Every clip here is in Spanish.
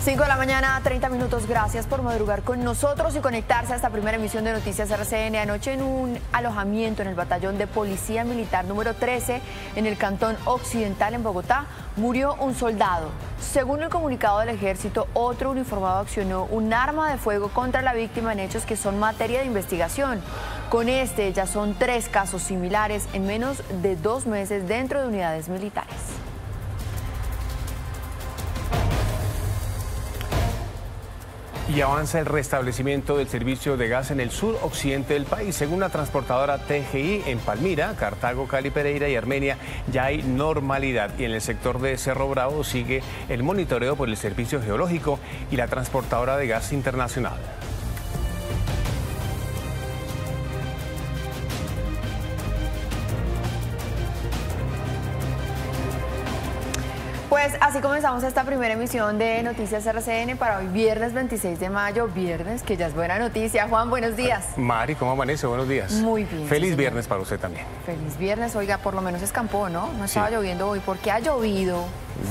5 de la mañana, 30 minutos. Gracias por madrugar con nosotros y conectarse a esta primera emisión de Noticias RCN. Anoche, en un alojamiento en el batallón de Policía Militar número 13 en el Cantón Occidental en Bogotá, murió un soldado. Según el comunicado del Ejército, otro uniformado accionó un arma de fuego contra la víctima en hechos que son materia de investigación. Con este ya son 3 casos similares en menos de 2 meses dentro de unidades militares. Y avanza el restablecimiento del servicio de gas en el suroccidente del país. Según la transportadora TGI, en Palmira, Cartago, Cali, Pereira y Armenia ya hay normalidad. Y en el sector de Cerro Bravo sigue el monitoreo por el Servicio Geológico y la transportadora de gas internacional. Pues así comenzamos esta primera emisión de Noticias RCN para hoy, viernes 26 de mayo, viernes, que ya es buena noticia. Juan, buenos días. Mari, ¿cómo amanece? Buenos días. Muy bien. Feliz viernes para usted también. Feliz viernes, oiga, por lo menos escampó, ¿no? No estaba lloviendo hoy, porque ha llovido.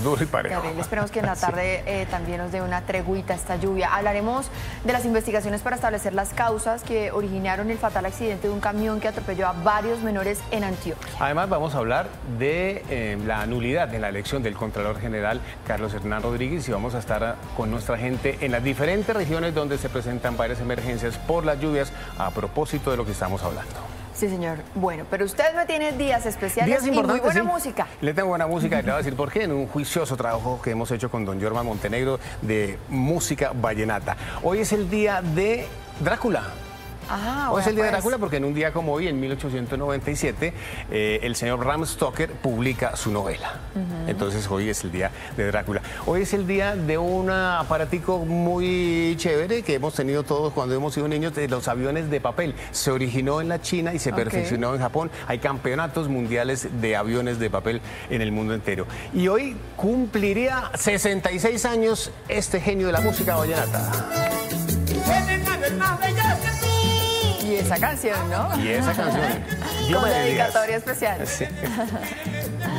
Duro y parejo. Esperemos que en la tarde también nos dé una treguita esta lluvia. Hablaremos de las investigaciones para establecer las causas que originaron el fatal accidente de un camión que atropelló a varios menores en Antioquia. Además vamos a hablar de la nulidad de la elección del Contralor General Carlos Hernán Rodríguez y vamos a estar con nuestra gente en las diferentes regiones donde se presentan varias emergencias por las lluvias a propósito de lo que estamos hablando. Sí, señor. Bueno, pero usted me tiene días especiales y muy buena música. Le tengo buena música y le voy a decir por qué en un juicioso trabajo que hemos hecho con don Jorma Montenegro de música vallenata. Hoy es el día de Drácula. Hoy es el día de Drácula porque en un día como hoy, en 1897, el señor Bram Stoker publica su novela. Entonces hoy es el día de Drácula. Hoy es el día de un aparatico muy chévere que hemos tenido todos cuando hemos sido niños, de los aviones de papel. Se originó en la China y se perfeccionó en Japón. Hay campeonatos mundiales de aviones de papel en el mundo entero. Y hoy cumpliría 66 años este genio de la música vallenata. Y esa canción, ¿no? Y esa canción. Con dedicatoria especial. Sí.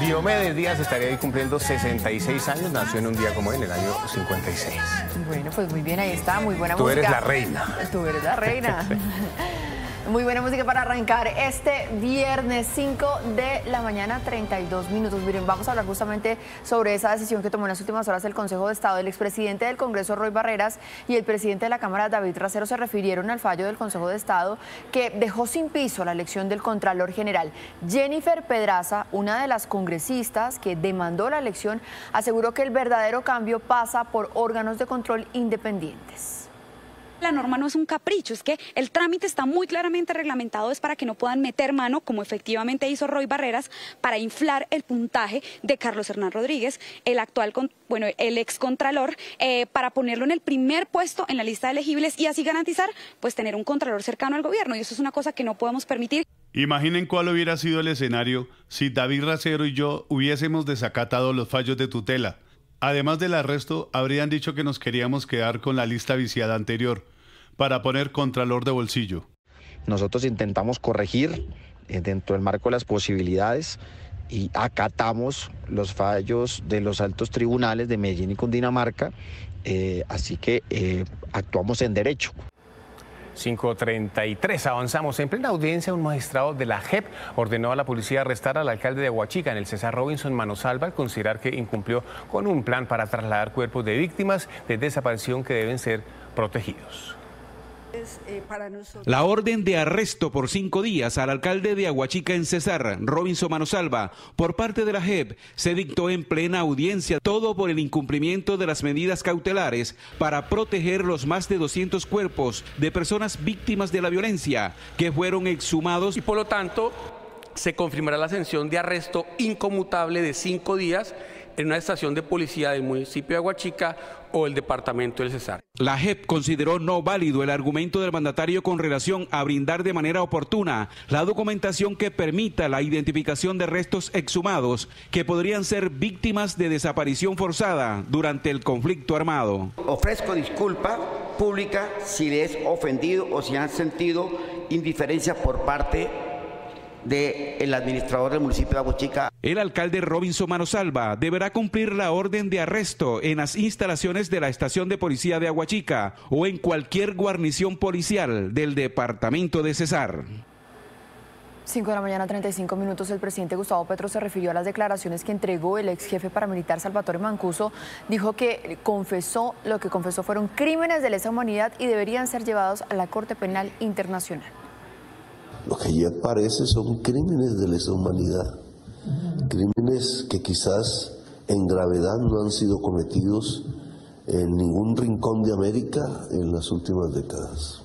Diomedes Díaz estaría ahí cumpliendo 66 años. Nació en un día como hoy, en el año 56. Bueno, pues muy bien, ahí está. Muy buena música. Tú eres la reina. Tú eres la reina. Muy buena música para arrancar este viernes 5 de la mañana, 32 minutos. Miren, vamos a hablar justamente sobre esa decisión que tomó en las últimas horas el Consejo de Estado. El expresidente del Congreso, Roy Barreras, y el presidente de la Cámara, David Racero, se refirieron al fallo del Consejo de Estado que dejó sin piso la elección del Contralor General. Jennifer Pedraza, una de las congresistas que demandó la elección, aseguró que el verdadero cambio pasa por órganos de control independientes. La norma no es un capricho, es que el trámite está muy claramente reglamentado, es para que no puedan meter mano, como efectivamente hizo Roy Barreras, para inflar el puntaje de Carlos Hernán Rodríguez, el excontralor, para ponerlo en el primer puesto en la lista de elegibles y así garantizar, pues, tener un contralor cercano al gobierno, y eso es una cosa que no podemos permitir. Imaginen cuál hubiera sido el escenario si David Racero y yo hubiésemos desacatado los fallos de tutela. Además del arresto, habrían dicho que nos queríamos quedar con la lista viciada anterior para poner contralor de bolsillo. Nosotros intentamos corregir dentro del marco de las posibilidades y acatamos los fallos de los altos tribunales de Medellín y Cundinamarca, así que actuamos en derecho. 5:33, avanzamos. En plena audiencia, un magistrado de la JEP ordenó a la policía arrestar al alcalde de Aguachica, en el César Robinson Manosalva, al considerar que incumplió con un plan para trasladar cuerpos de víctimas de desaparición que deben ser protegidos. La orden de arresto por 5 días al alcalde de Aguachica en Cesar, Robinson Manosalva, por parte de la JEP, se dictó en plena audiencia, todo por el incumplimiento de las medidas cautelares para proteger los más de 200 cuerpos de personas víctimas de la violencia que fueron exhumados. Y por lo tanto, se confirmará la sanción de arresto inconmutable de 5 días en una estación de policía del municipio de Aguachica o el departamento del Cesar. La JEP consideró no válido el argumento del mandatario con relación a brindar de manera oportuna la documentación que permita la identificación de restos exhumados que podrían ser víctimas de desaparición forzada durante el conflicto armado. Ofrezco disculpa pública si les he ofendido o si han sentido indiferencia por parte del administrador del municipio de Aguachica. El alcalde Robinson Manosalva deberá cumplir la orden de arresto en las instalaciones de la estación de policía de Aguachica o en cualquier guarnición policial del departamento de Cesar. 5 de la mañana, 35 minutos. El presidente Gustavo Petro se refirió a las declaraciones que entregó el ex jefe paramilitar Salvatore Mancuso. Dijo que lo que confesó fueron crímenes de lesa humanidad y deberían ser llevados a la Corte Penal Internacional. Lo que ya parece son crímenes de lesa humanidad, crímenes que quizás en gravedad no han sido cometidos en ningún rincón de América en las últimas décadas.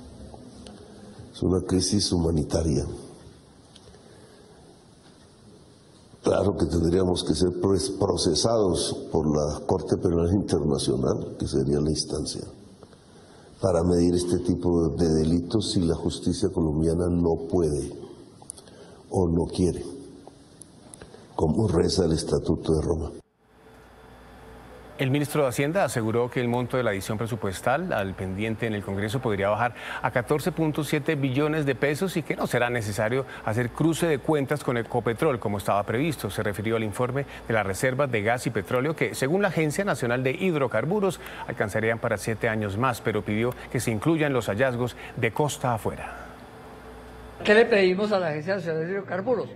Es una crisis humanitaria. Claro que tendríamos que ser procesados por la Corte Penal Internacional, que sería la instancia para medir este tipo de delitos si la justicia colombiana no puede o no quiere, como reza el Estatuto de Roma. El ministro de Hacienda aseguró que el monto de la adición presupuestal al pendiente en el Congreso podría bajar a 14.7 billones de pesos y que no será necesario hacer cruce de cuentas con Ecopetrol como estaba previsto. Se refirió al informe de las reservas de gas y petróleo que, según la Agencia Nacional de Hidrocarburos, alcanzarían para 7 años más, pero pidió que se incluyan los hallazgos de costa afuera. ¿Qué le pedimos a la Agencia Nacional de Hidrocarburos?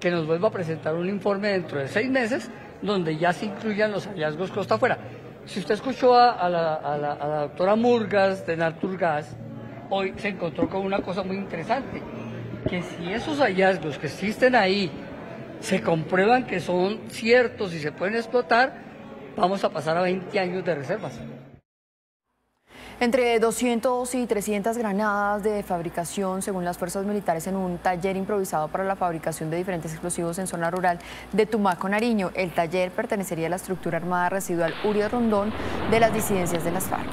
Que nos vuelva a presentar un informe dentro de 6 meses donde ya se incluyan los hallazgos costa afuera. Si usted escuchó a la doctora Murgas de Naturgas, hoy se encontró con una cosa muy interesante, que si esos hallazgos que existen ahí se comprueban que son ciertos y se pueden explotar, vamos a pasar a 20 años de reservas. Entre 200 y 300 granadas de fabricación, según las fuerzas militares, en un taller improvisado para la fabricación de diferentes explosivos en zona rural de Tumaco, Nariño. El taller pertenecería a la estructura armada residual Urias Rondón de las disidencias de las FARC.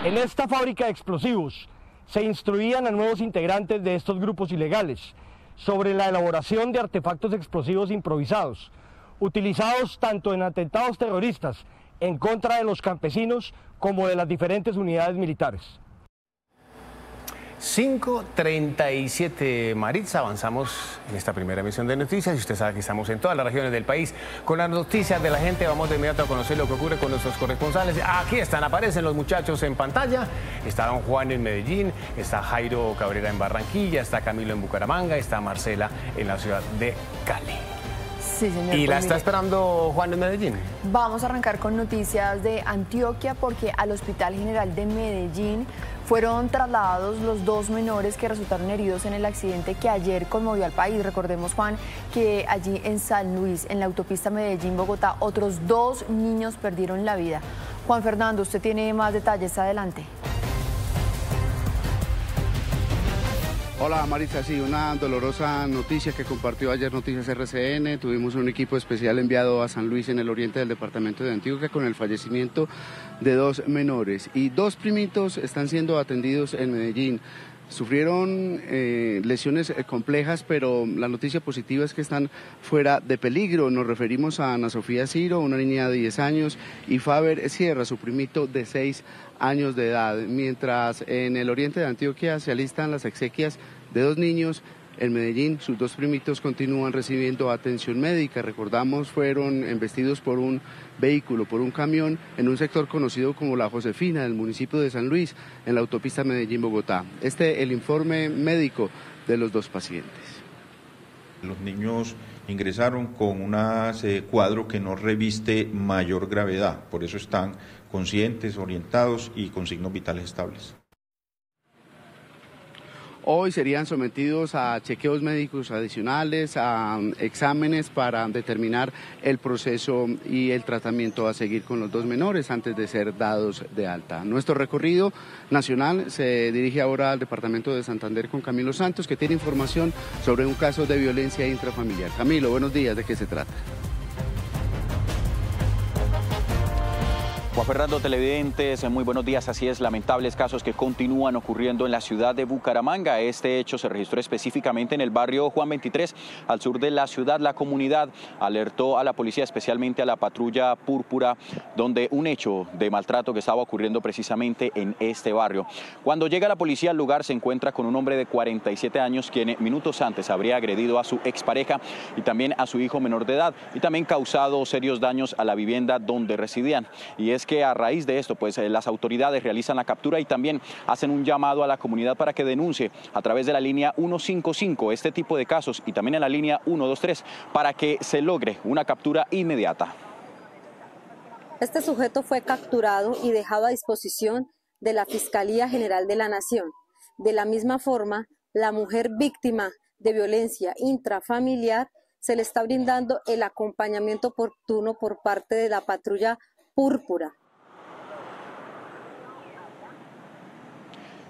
En esta fábrica de explosivos se instruían a nuevos integrantes de estos grupos ilegales sobre la elaboración de artefactos explosivos improvisados, utilizados tanto en atentados terroristas en contra de los campesinos como de las diferentes unidades militares. 5:37, Maritza, avanzamos en esta primera emisión de noticias y usted sabe que estamos en todas las regiones del país con las noticias de la gente. Vamos de inmediato a conocer lo que ocurre con nuestros corresponsales. Aquí están, aparecen los muchachos en pantalla. Está don Juan en Medellín, está Jairo Cabrera en Barranquilla, está Camilo en Bucaramanga, está Marcela en la ciudad de Cali. Sí, señor. ¿Y la está esperando Juan en Medellín? Vamos a arrancar con noticias de Antioquia porque al Hospital General de Medellín fueron trasladados los 2 menores que resultaron heridos en el accidente que ayer conmovió al país. Recordemos, Juan, que allí en San Luis, en la autopista Medellín-Bogotá, otros 2 niños perdieron la vida. Juan Fernando, usted tiene más detalles, adelante. Hola Maritza, sí, una dolorosa noticia que compartió ayer Noticias RCN. Tuvimos un equipo especial enviado a San Luis en el oriente del departamento de Antioquia con el fallecimiento de 2 menores y 2 primitos están siendo atendidos en Medellín. Sufrieron lesiones complejas, pero la noticia positiva es que están fuera de peligro. Nos referimos a Ana Sofía Ciro, una niña de 10 años, y Faber Sierra, su primito de 6 años de edad. Mientras en el oriente de Antioquia se alistan las exequias de 2 niños, en Medellín sus 2 primitos continúan recibiendo atención médica. Recordamos, fueron embestidos por un vehículo, por un camión, en un sector conocido como La Josefina, del municipio de San Luis, en la autopista Medellín-Bogotá. El informe médico de los 2 pacientes. Los niños ingresaron con un cuadro que no reviste mayor gravedad, por eso están conscientes, orientados y con signos vitales estables. Hoy serían sometidos a chequeos médicos adicionales, a exámenes para determinar el proceso y el tratamiento a seguir con los 2 menores antes de ser dados de alta. Nuestro recorrido nacional se dirige ahora al departamento de Santander con Camilo Santos, que tiene información sobre un caso de violencia intrafamiliar. Camilo, buenos días, ¿de qué se trata? Juan Fernando, televidentes, muy buenos días. Así es, lamentables casos que continúan ocurriendo en la ciudad de Bucaramanga. Este hecho se registró específicamente en el barrio Juan 23, al sur de la ciudad. La comunidad alertó a la policía, especialmente a la patrulla Púrpura, donde un hecho de maltrato que estaba ocurriendo precisamente en este barrio. Cuando llega la policía al lugar, se encuentra con un hombre de 47 años, quien minutos antes habría agredido a su expareja y también a su hijo menor de edad, y también causado serios daños a la vivienda donde residían. Y es que a raíz de esto, pues las autoridades realizan la captura y también hacen un llamado a la comunidad para que denuncie a través de la línea 155 este tipo de casos, y también en la línea 123 para que se logre una captura inmediata. Este sujeto fue capturado y dejado a disposición de la Fiscalía General de la Nación. De la misma forma, la mujer víctima de violencia intrafamiliar se le está brindando el acompañamiento oportuno por parte de la patrulla Púrpura.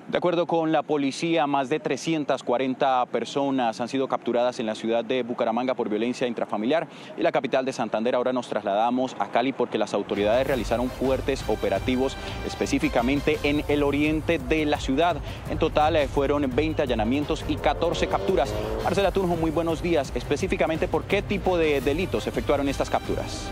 De acuerdo con la policía, más de 340 personas han sido capturadas en la ciudad de Bucaramanga por violencia intrafamiliar, y la capital de Santander. Ahora nos trasladamos a Cali porque las autoridades realizaron fuertes operativos específicamente en el oriente de la ciudad. En total fueron 20 allanamientos y 14 capturas. Marcela Tunjo, muy buenos días. Específicamente, ¿por qué tipo de delitos efectuaron estas capturas?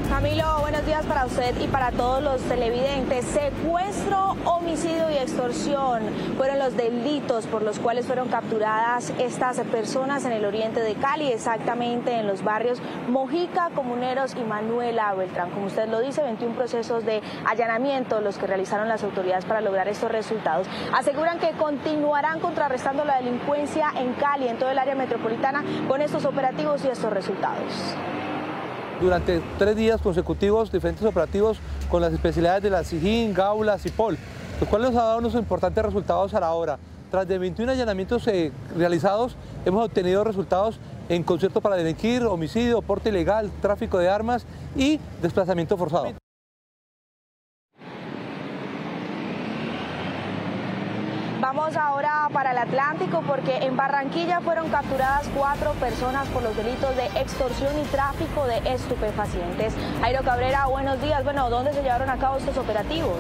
Camilo, buenos días para usted y para todos los televidentes. Secuestro, homicidio y extorsión fueron los delitos por los cuales fueron capturadas estas personas en el oriente de Cali, exactamente en los barrios Mojica, Comuneros y Manuela Beltrán. Como usted lo dice, 21 procesos de allanamiento los que realizaron las autoridades para lograr estos resultados. Aseguran que continuarán contrarrestando la delincuencia en Cali, en todo el área metropolitana, con estos operativos y estos resultados. Durante 3 días consecutivos, diferentes operativos con las especialidades de la SIJIN, Gaula, CIPOL, los cuales nos ha dado unos importantes resultados a la hora. Tras de 21 allanamientos realizados, hemos obtenido resultados en concierto para delinquir, homicidio, porte ilegal, tráfico de armas y desplazamiento forzado. Vamos ahora para el Atlántico porque en Barranquilla fueron capturadas 4 personas por los delitos de extorsión y tráfico de estupefacientes. Jairo Cabrera, buenos días. Bueno, ¿dónde se llevaron a cabo estos operativos?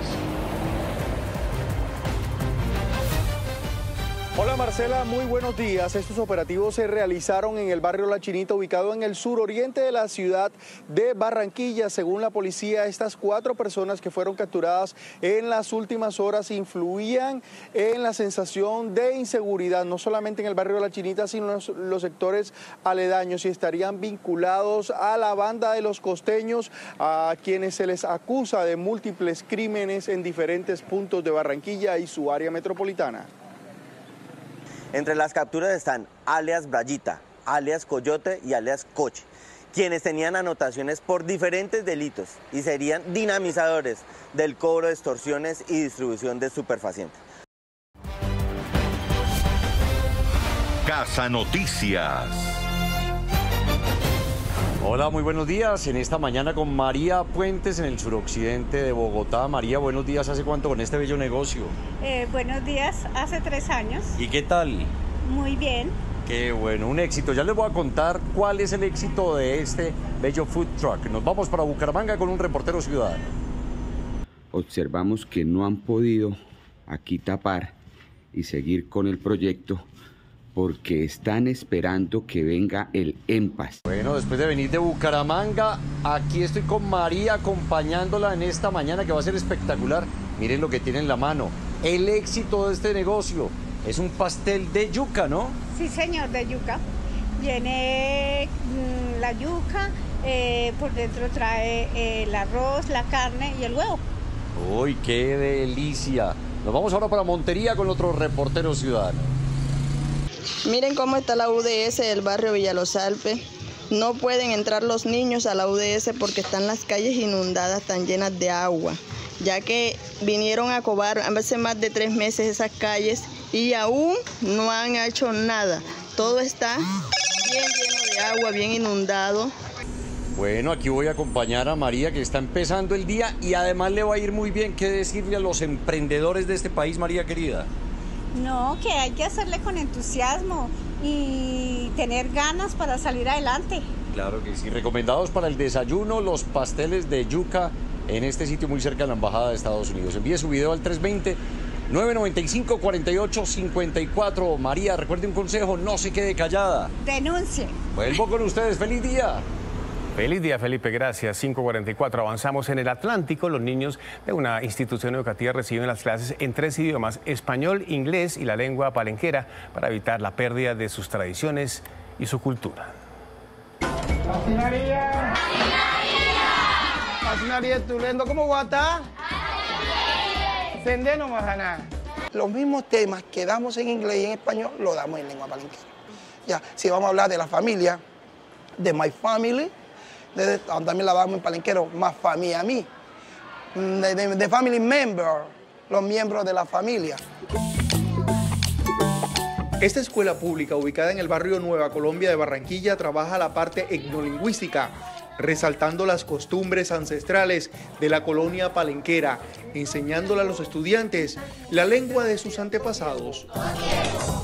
Hola Marcela, muy buenos días. Estos operativos se realizaron en el barrio La Chinita, ubicado en el suroriente de la ciudad de Barranquilla. Según la policía, estas 4 personas que fueron capturadas en las últimas horas influían en la sensación de inseguridad, no solamente en el barrio La Chinita, sino en los sectores aledaños, y estarían vinculados a la banda de los costeños, a quienes se les acusa de múltiples crímenes en diferentes puntos de Barranquilla y su área metropolitana. Entre las capturas están alias Brayita, alias Coyote y alias Coche, quienes tenían anotaciones por diferentes delitos y serían dinamizadores del cobro de extorsiones y distribución de estupefacientes. Casa Noticias. Hola, muy buenos días. En esta mañana con María Puentes en el suroccidente de Bogotá. María, buenos días. ¿Hace cuánto con este bello negocio? Buenos días, hace 3 años. ¿Y qué tal? Muy bien. Qué bueno, un éxito. Ya les voy a contar cuál es el éxito de este bello food truck. Nos vamos para Bucaramanga con un reportero ciudadano. Observamos que no han podido aquí tapar y seguir con el proyecto porque están esperando que venga el EMPAS. Bueno, después de venir de Bucaramanga, aquí estoy con María acompañándola en esta mañana que va a ser espectacular. Miren lo que tiene en la mano. El éxito de este negocio es un pastel de yuca, ¿no? Sí, señor, de yuca. Viene la yuca, por dentro trae el arroz, la carne y el huevo. ¡Uy, qué delicia! Nos vamos ahora para Montería con otro reportero ciudadano. Miren cómo está la UDS del barrio Villalosalpe. No pueden entrar los niños a la UDS porque están las calles inundadas, tan llenas de agua, ya que vinieron a cobar a veces más de 3 meses esas calles y aún no han hecho nada. Todo está bien lleno de agua, bien inundado. Bueno, aquí voy a acompañar a María, que está empezando el día y además le va a ir muy bien. ¿Qué decirle a los emprendedores de este país, María querida? No, que hay que hacerle con entusiasmo, y tener ganas para salir adelante. Claro que sí. Recomendados para el desayuno los pasteles de yuca en este sitio muy cerca de la Embajada de Estados Unidos. Envíe su video al 320-995-4854. María, recuerde un consejo, no se quede callada. Denuncie. Vuelvo con ustedes, feliz día. Feliz día, Felipe, gracias. 5:44, avanzamos en el Atlántico. Los niños de una institución educativa reciben las clases en 3 idiomas, español, inglés y la lengua palenquera, para evitar la pérdida de sus tradiciones y su cultura. ¿Cómo guata? Sendeno Majana. Los mismos temas que damos en inglés y en español, lo damos en lengua palenquera. Ya, si vamos a hablar de la familia, de my family, también la damos en palenquero, más familia a mí. De family member, los miembros de la familia. Esta escuela pública, ubicada en el barrio Nueva Colombia de Barranquilla, trabaja la parte etnolingüística, resaltando las costumbres ancestrales de la colonia palenquera, enseñándole a los estudiantes la lengua de sus antepasados.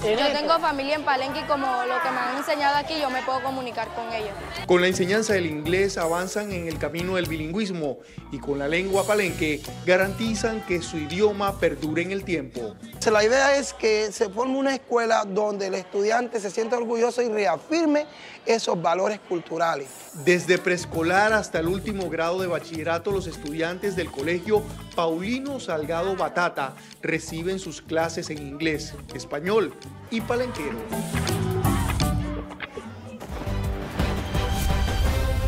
Yo tengo familia en Palenque y como lo que me han enseñado aquí, yo me puedo comunicar con ellos. Con la enseñanza del inglés avanzan en el camino del bilingüismo y con la lengua palenque garantizan que su idioma perdure en el tiempo. La idea es que se forme una escuela donde el estudiante se sienta orgulloso y reafirme esos valores culturales. Desde preescolar hasta el último grado de bachillerato, los estudiantes del colegio Paulino Salgado Batata reciben sus clases en inglés, español y palenquero.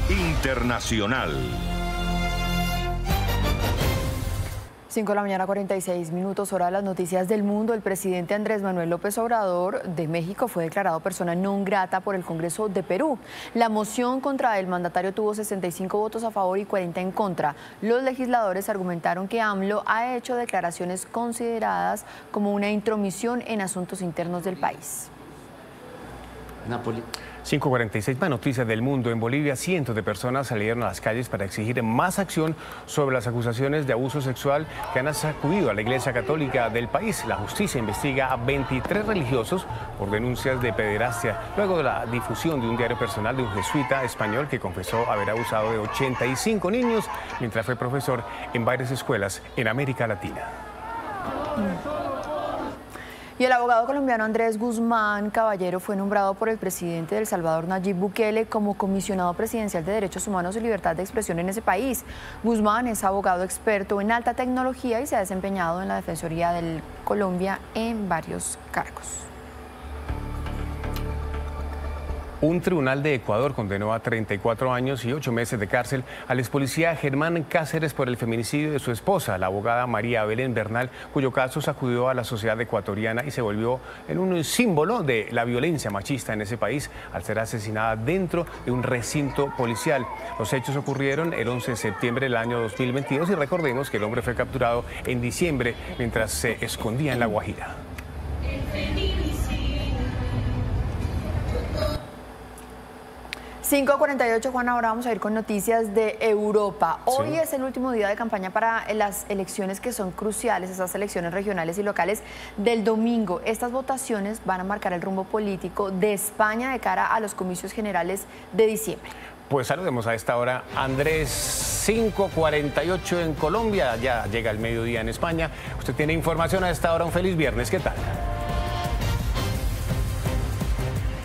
Internacional. 5 de la mañana, 46 minutos, hora de las noticias del mundo. El presidente Andrés Manuel López Obrador de México fue declarado persona non grata por el Congreso de Perú. La moción contra el mandatario tuvo 65 votos a favor y 40 en contra. Los legisladores argumentaron que AMLO ha hecho declaraciones consideradas como una intromisión en asuntos internos del país. 5:46, más noticias del mundo. En Bolivia, cientos de personas salieron a las calles para exigir más acción sobre las acusaciones de abuso sexual que han sacudido a la Iglesia Católica del país. La justicia investiga a 23 religiosos por denuncias de pederastia, luego de la difusión de un diario personal de un jesuita español que confesó haber abusado de 85 niños mientras fue profesor en varias escuelas en América Latina. Y el abogado colombiano Andrés Guzmán Caballero fue nombrado por el presidente de El Salvador, Nayib Bukele, como comisionado presidencial de Derechos Humanos y Libertad de Expresión en ese país. Guzmán es abogado experto en alta tecnología y se ha desempeñado en la Defensoría de Colombia en varios cargos. Un tribunal de Ecuador condenó a 34 años y 8 meses de cárcel al expolicía Germán Cáceres por el feminicidio de su esposa, la abogada María Belén Bernal, cuyo caso sacudió a la sociedad ecuatoriana y se volvió en un símbolo de la violencia machista en ese país al ser asesinada dentro de un recinto policial. Los hechos ocurrieron el 11 de septiembre del año 2022 y recordemos que el hombre fue capturado en diciembre mientras se escondía en La Guajira. 5:48, Juan, ahora vamos a ir con noticias de Europa. Hoy es el último día de campaña para las elecciones que son cruciales, esas elecciones regionales y locales del domingo. Estas votaciones van a marcar el rumbo político de España de cara a los comicios generales de diciembre. Pues saludemos a esta hora Andrés. 5:48 en Colombia, ya llega el mediodía en España. Usted tiene información a esta hora. Un feliz viernes, ¿qué tal?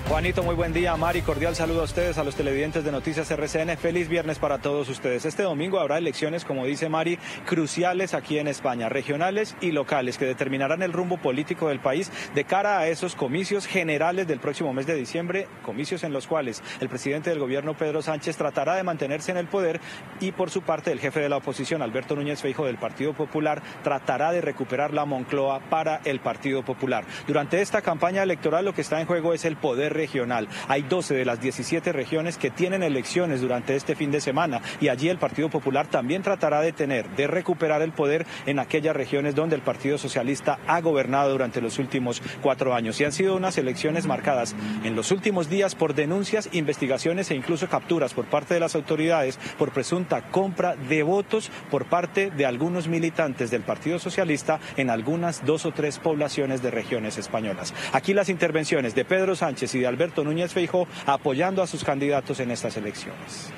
Juanito, muy buen día. Mari, cordial saludo a ustedes, a los televidentes de Noticias RCN. Feliz viernes para todos ustedes. Este domingo habrá elecciones, como dice Mari, cruciales aquí en España, regionales y locales, que determinarán el rumbo político del país de cara a esos comicios generales del próximo mes de diciembre, comicios en los cuales el presidente del gobierno, Pedro Sánchez, tratará de mantenerse en el poder y, por su parte, el jefe de la oposición, Alberto Núñez Feijóo, del Partido Popular, tratará de recuperar la Moncloa para el Partido Popular. Durante esta campaña electoral lo que está en juego es el poder regional. Hay 12 de las 17 regiones que tienen elecciones durante este fin de semana y allí el Partido Popular también tratará de recuperar el poder en aquellas regiones donde el Partido Socialista ha gobernado durante los últimos 4 años. Y han sido unas elecciones marcadas en los últimos días por denuncias, investigaciones e incluso capturas por parte de las autoridades por presunta compra de votos por parte de algunos militantes del Partido Socialista en algunas 2 o 3 poblaciones de regiones españolas. Aquí las intervenciones de Pedro Sánchez y de Alberto Núñez Feijóo apoyando a sus candidatos en estas elecciones.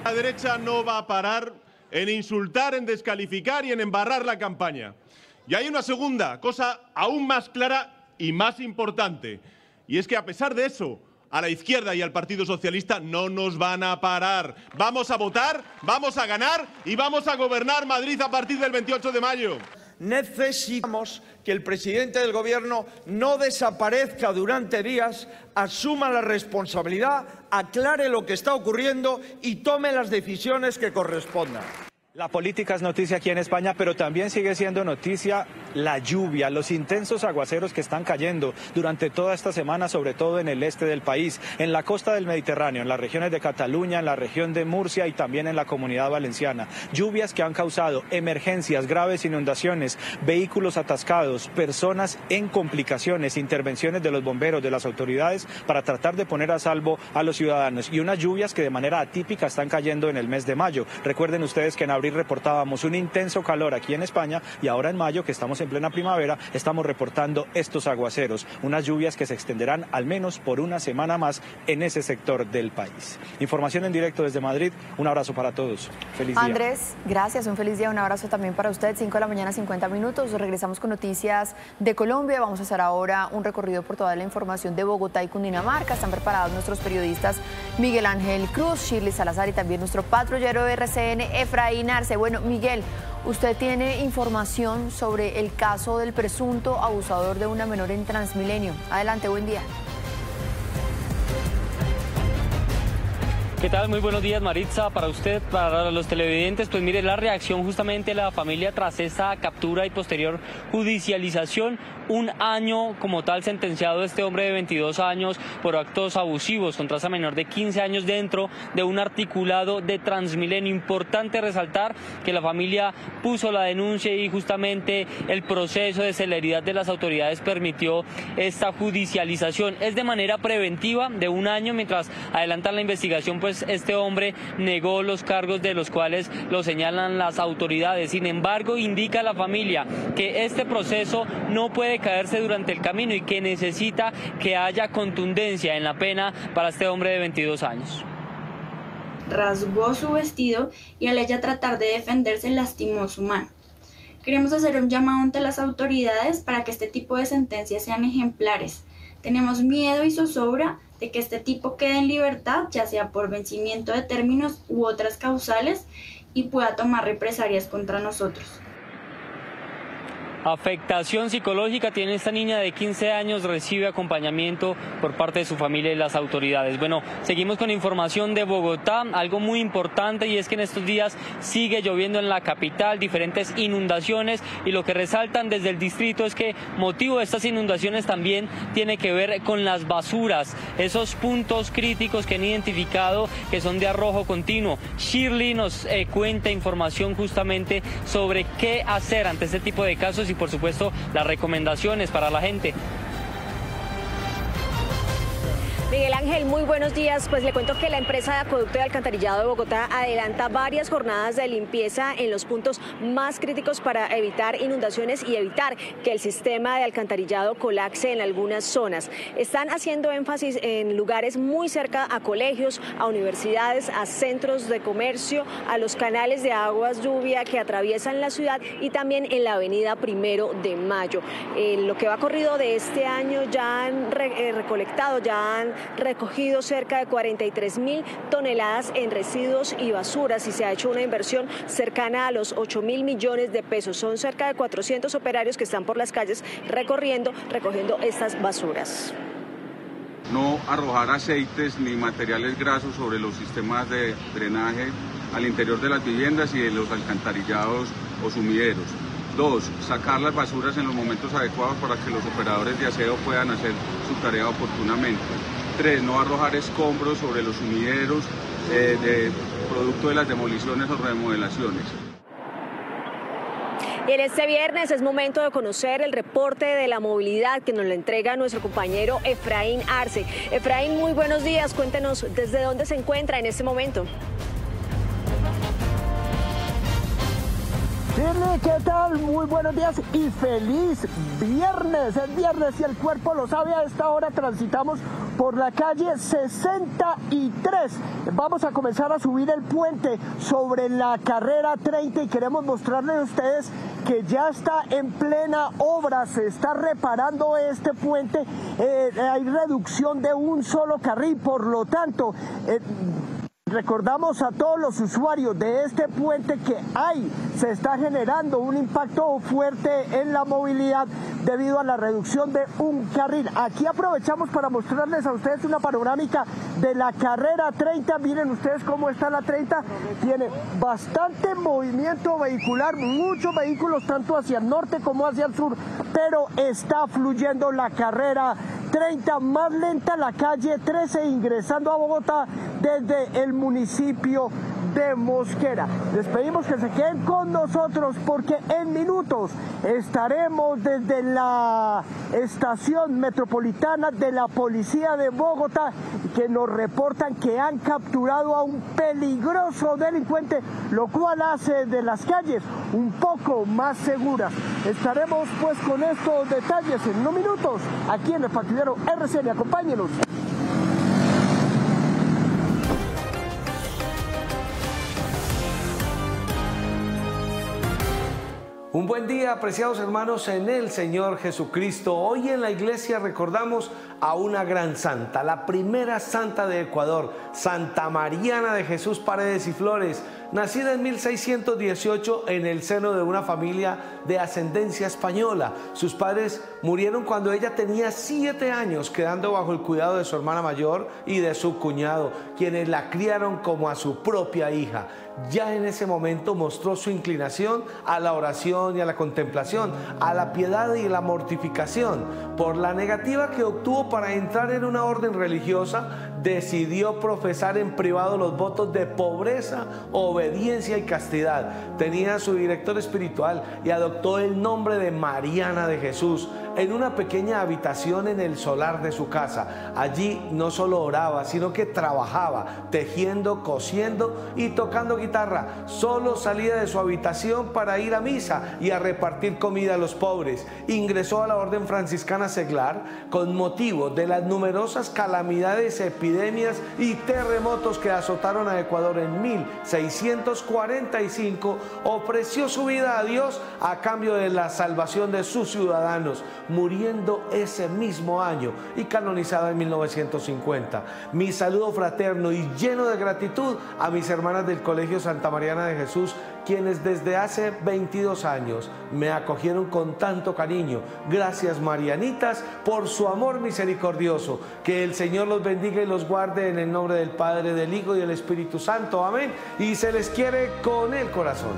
La derecha no va a parar en insultar, en descalificar y en embarrar la campaña. Y hay una segunda cosa aún más clara y más importante, y es que a pesar de eso, a la izquierda y al Partido Socialista no nos van a parar. Vamos a votar, vamos a ganar y vamos a gobernar Madrid a partir del 28 de mayo. Necesitamos que el presidente del Gobierno no desaparezca durante días, asuma la responsabilidad, aclare lo que está ocurriendo y tome las decisiones que correspondan. La política es noticia aquí en España, pero también sigue siendo noticia la lluvia, los intensos aguaceros que están cayendo durante toda esta semana, sobre todo en el este del país, en la costa del Mediterráneo, en las regiones de Cataluña, en la región de Murcia y también en la Comunidad Valenciana. Lluvias que han causado emergencias, graves inundaciones, vehículos atascados, personas en complicaciones, intervenciones de los bomberos, de las autoridades para tratar de poner a salvo a los ciudadanos y unas lluvias que de manera atípica están cayendo en el mes de mayo. Recuerden ustedes que en abril reportábamos un intenso calor aquí en España y ahora en mayo, que estamos en plena primavera, estamos reportando estos aguaceros, unas lluvias que se extenderán al menos por una semana más en ese sector del país. Información en directo desde Madrid, un abrazo para todos. Feliz día. Andrés, gracias, un feliz día, un abrazo también para usted. 5 de la mañana, 50 minutos. Regresamos con noticias de Colombia. Vamos a hacer ahora un recorrido por toda la información de Bogotá y Cundinamarca. Están preparados nuestros periodistas Miguel Ángel Cruz, Shirley Salazar y también nuestro patrullero de RCN, Efraín Arce. Bueno, Miguel, usted tiene información sobre el caso del presunto abusador de una menor en Transmilenio. Adelante, buen día. ¿Qué tal? Muy buenos días, Maritza, para usted, para los televidentes. Pues mire, la reacción justamente de la familia tras esta captura y posterior judicialización. 1 año como tal sentenciado este hombre de 22 años por actos abusivos contra esa menor de 15 años dentro de un articulado de Transmilenio. Importante resaltar que la familia puso la denuncia y justamente el proceso de celeridad de las autoridades permitió esta judicialización. Es de manera preventiva de 1 año, mientras adelantan la investigación, pues este hombre negó los cargos de los cuales lo señalan las autoridades. Sin embargo, indica la familia que este proceso no puede caerse durante el camino y que necesita que haya contundencia en la pena para este hombre de 22 años. Rasgó su vestido y al ella tratar de defenderse lastimó su mano. Queremos hacer un llamado ante las autoridades para que este tipo de sentencias sean ejemplares. Tenemos miedo y zozobra de que este tipo quede en libertad, ya sea por vencimiento de términos u otras causales, y pueda tomar represalias contra nosotros. Afectación psicológica tiene esta niña de 15 años, recibe acompañamiento por parte de su familia y las autoridades. Bueno, seguimos con información de Bogotá, algo muy importante, y es que en estos días sigue lloviendo en la capital, diferentes inundaciones, y lo que resaltan desde el distrito es que motivo de estas inundaciones también tiene que ver con las basuras, esos puntos críticos que han identificado que son de arrojo continuo. Shirley nos cuenta información justamente sobre qué hacer ante este tipo de casos y por supuesto las recomendaciones para la gente. Miguel Ángel, muy buenos días. Pues le cuento que la empresa de acueducto y alcantarillado de Bogotá adelanta varias jornadas de limpieza en los puntos más críticos para evitar inundaciones y evitar que el sistema de alcantarillado colapse en algunas zonas. Están haciendo énfasis en lugares muy cerca a colegios, a universidades, a centros de comercio, a los canales de aguas lluvia que atraviesan la ciudad y también en la avenida 1 de Mayo. Lo que va corrido de este año ya han recolectado, ya han recogido cerca de 43.000 toneladas en residuos y basuras y se ha hecho una inversión cercana a los 8.000 millones de pesos. Son cerca de 400 operarios que están por las calles recogiendo estas basuras. No arrojar aceites ni materiales grasos sobre los sistemas de drenaje al interior de las viviendas y de los alcantarillados o sumideros. 2. Sacar las basuras en los momentos adecuados para que los operadores de aseo puedan hacer su tarea oportunamente. 3. No arrojar escombros sobre los sumideros de producto de las demoliciones o remodelaciones. Y en este viernes es momento de conocer el reporte de la movilidad que nos lo entrega nuestro compañero Efraín Arce. Efraín, muy buenos días. Cuéntenos desde dónde se encuentra en este momento. Shirley, ¿qué tal? Muy buenos días y feliz viernes. Es viernes y el cuerpo lo sabe. A esta hora transitamos por la calle 63. Vamos a comenzar a subir el puente sobre la carrera 30 y queremos mostrarles a ustedes que ya está en plena obra. Se está reparando este puente. Hay reducción de un solo carril, por lo tanto... recordamos a todos los usuarios de este puente que se está generando un impacto fuerte en la movilidad debido a la reducción de un carril. Aquí aprovechamos para mostrarles a ustedes una panorámica de la carrera 30. Miren ustedes cómo está la 30. Tiene bastante movimiento vehicular, muchos vehículos tanto hacia el norte como hacia el sur, pero está fluyendo la carrera 30, más lenta la calle 13 ingresando a Bogotá desde el municipio de Mosquera. Les pedimos que se queden con nosotros porque en minutos estaremos desde la estación metropolitana de la policía de Bogotá, que nos reportan que han capturado a un peligroso delincuente, lo cual hace de las calles un poco más seguras. Estaremos pues con estos detalles en unos minutos aquí en el patrullero RCN. Acompáñenos. Un buen día, apreciados hermanos en el Señor Jesucristo. Hoy en la iglesia recordamos a una gran santa, la primera santa de Ecuador, Santa Mariana de Jesús Paredes y Flores, nacida en 1618 en el seno de una familia de ascendencia española. Sus padres murieron cuando ella tenía 7 años, quedando bajo el cuidado de su hermana mayor y de su cuñado, quienes la criaron como a su propia hija. Ya en ese momento mostró su inclinación a la oración y a la contemplación, a la piedad y la mortificación. Por la negativa que obtuvo para entrar en una orden religiosa, decidió profesar en privado los votos de pobreza, obediencia y castidad. Tenía su director espiritual y adoptó el nombre de Mariana de Jesús en una pequeña habitación en el solar de su casa. Allí no solo oraba, sino que trabajaba, tejiendo, cosiendo y tocando guitarra. Solo salía de su habitación para ir a misa y a repartir comida a los pobres. Ingresó a la orden franciscana seglar con motivo de las numerosas calamidades, epidemias y terremotos que azotaron a Ecuador en 1645. Ofreció su vida a Dios a cambio de la salvación de sus ciudadanos, muriendo ese mismo año y canonizada en 1950. Mi saludo fraterno y lleno de gratitud a mis hermanas del Colegio Santa Mariana de Jesús, quienes desde hace 22 años me acogieron con tanto cariño. Gracias, Marianitas, por su amor misericordioso. Que el Señor los bendiga y los guarde en el nombre del Padre, del Hijo y del Espíritu Santo. Amén. Y se les quiere con el corazón.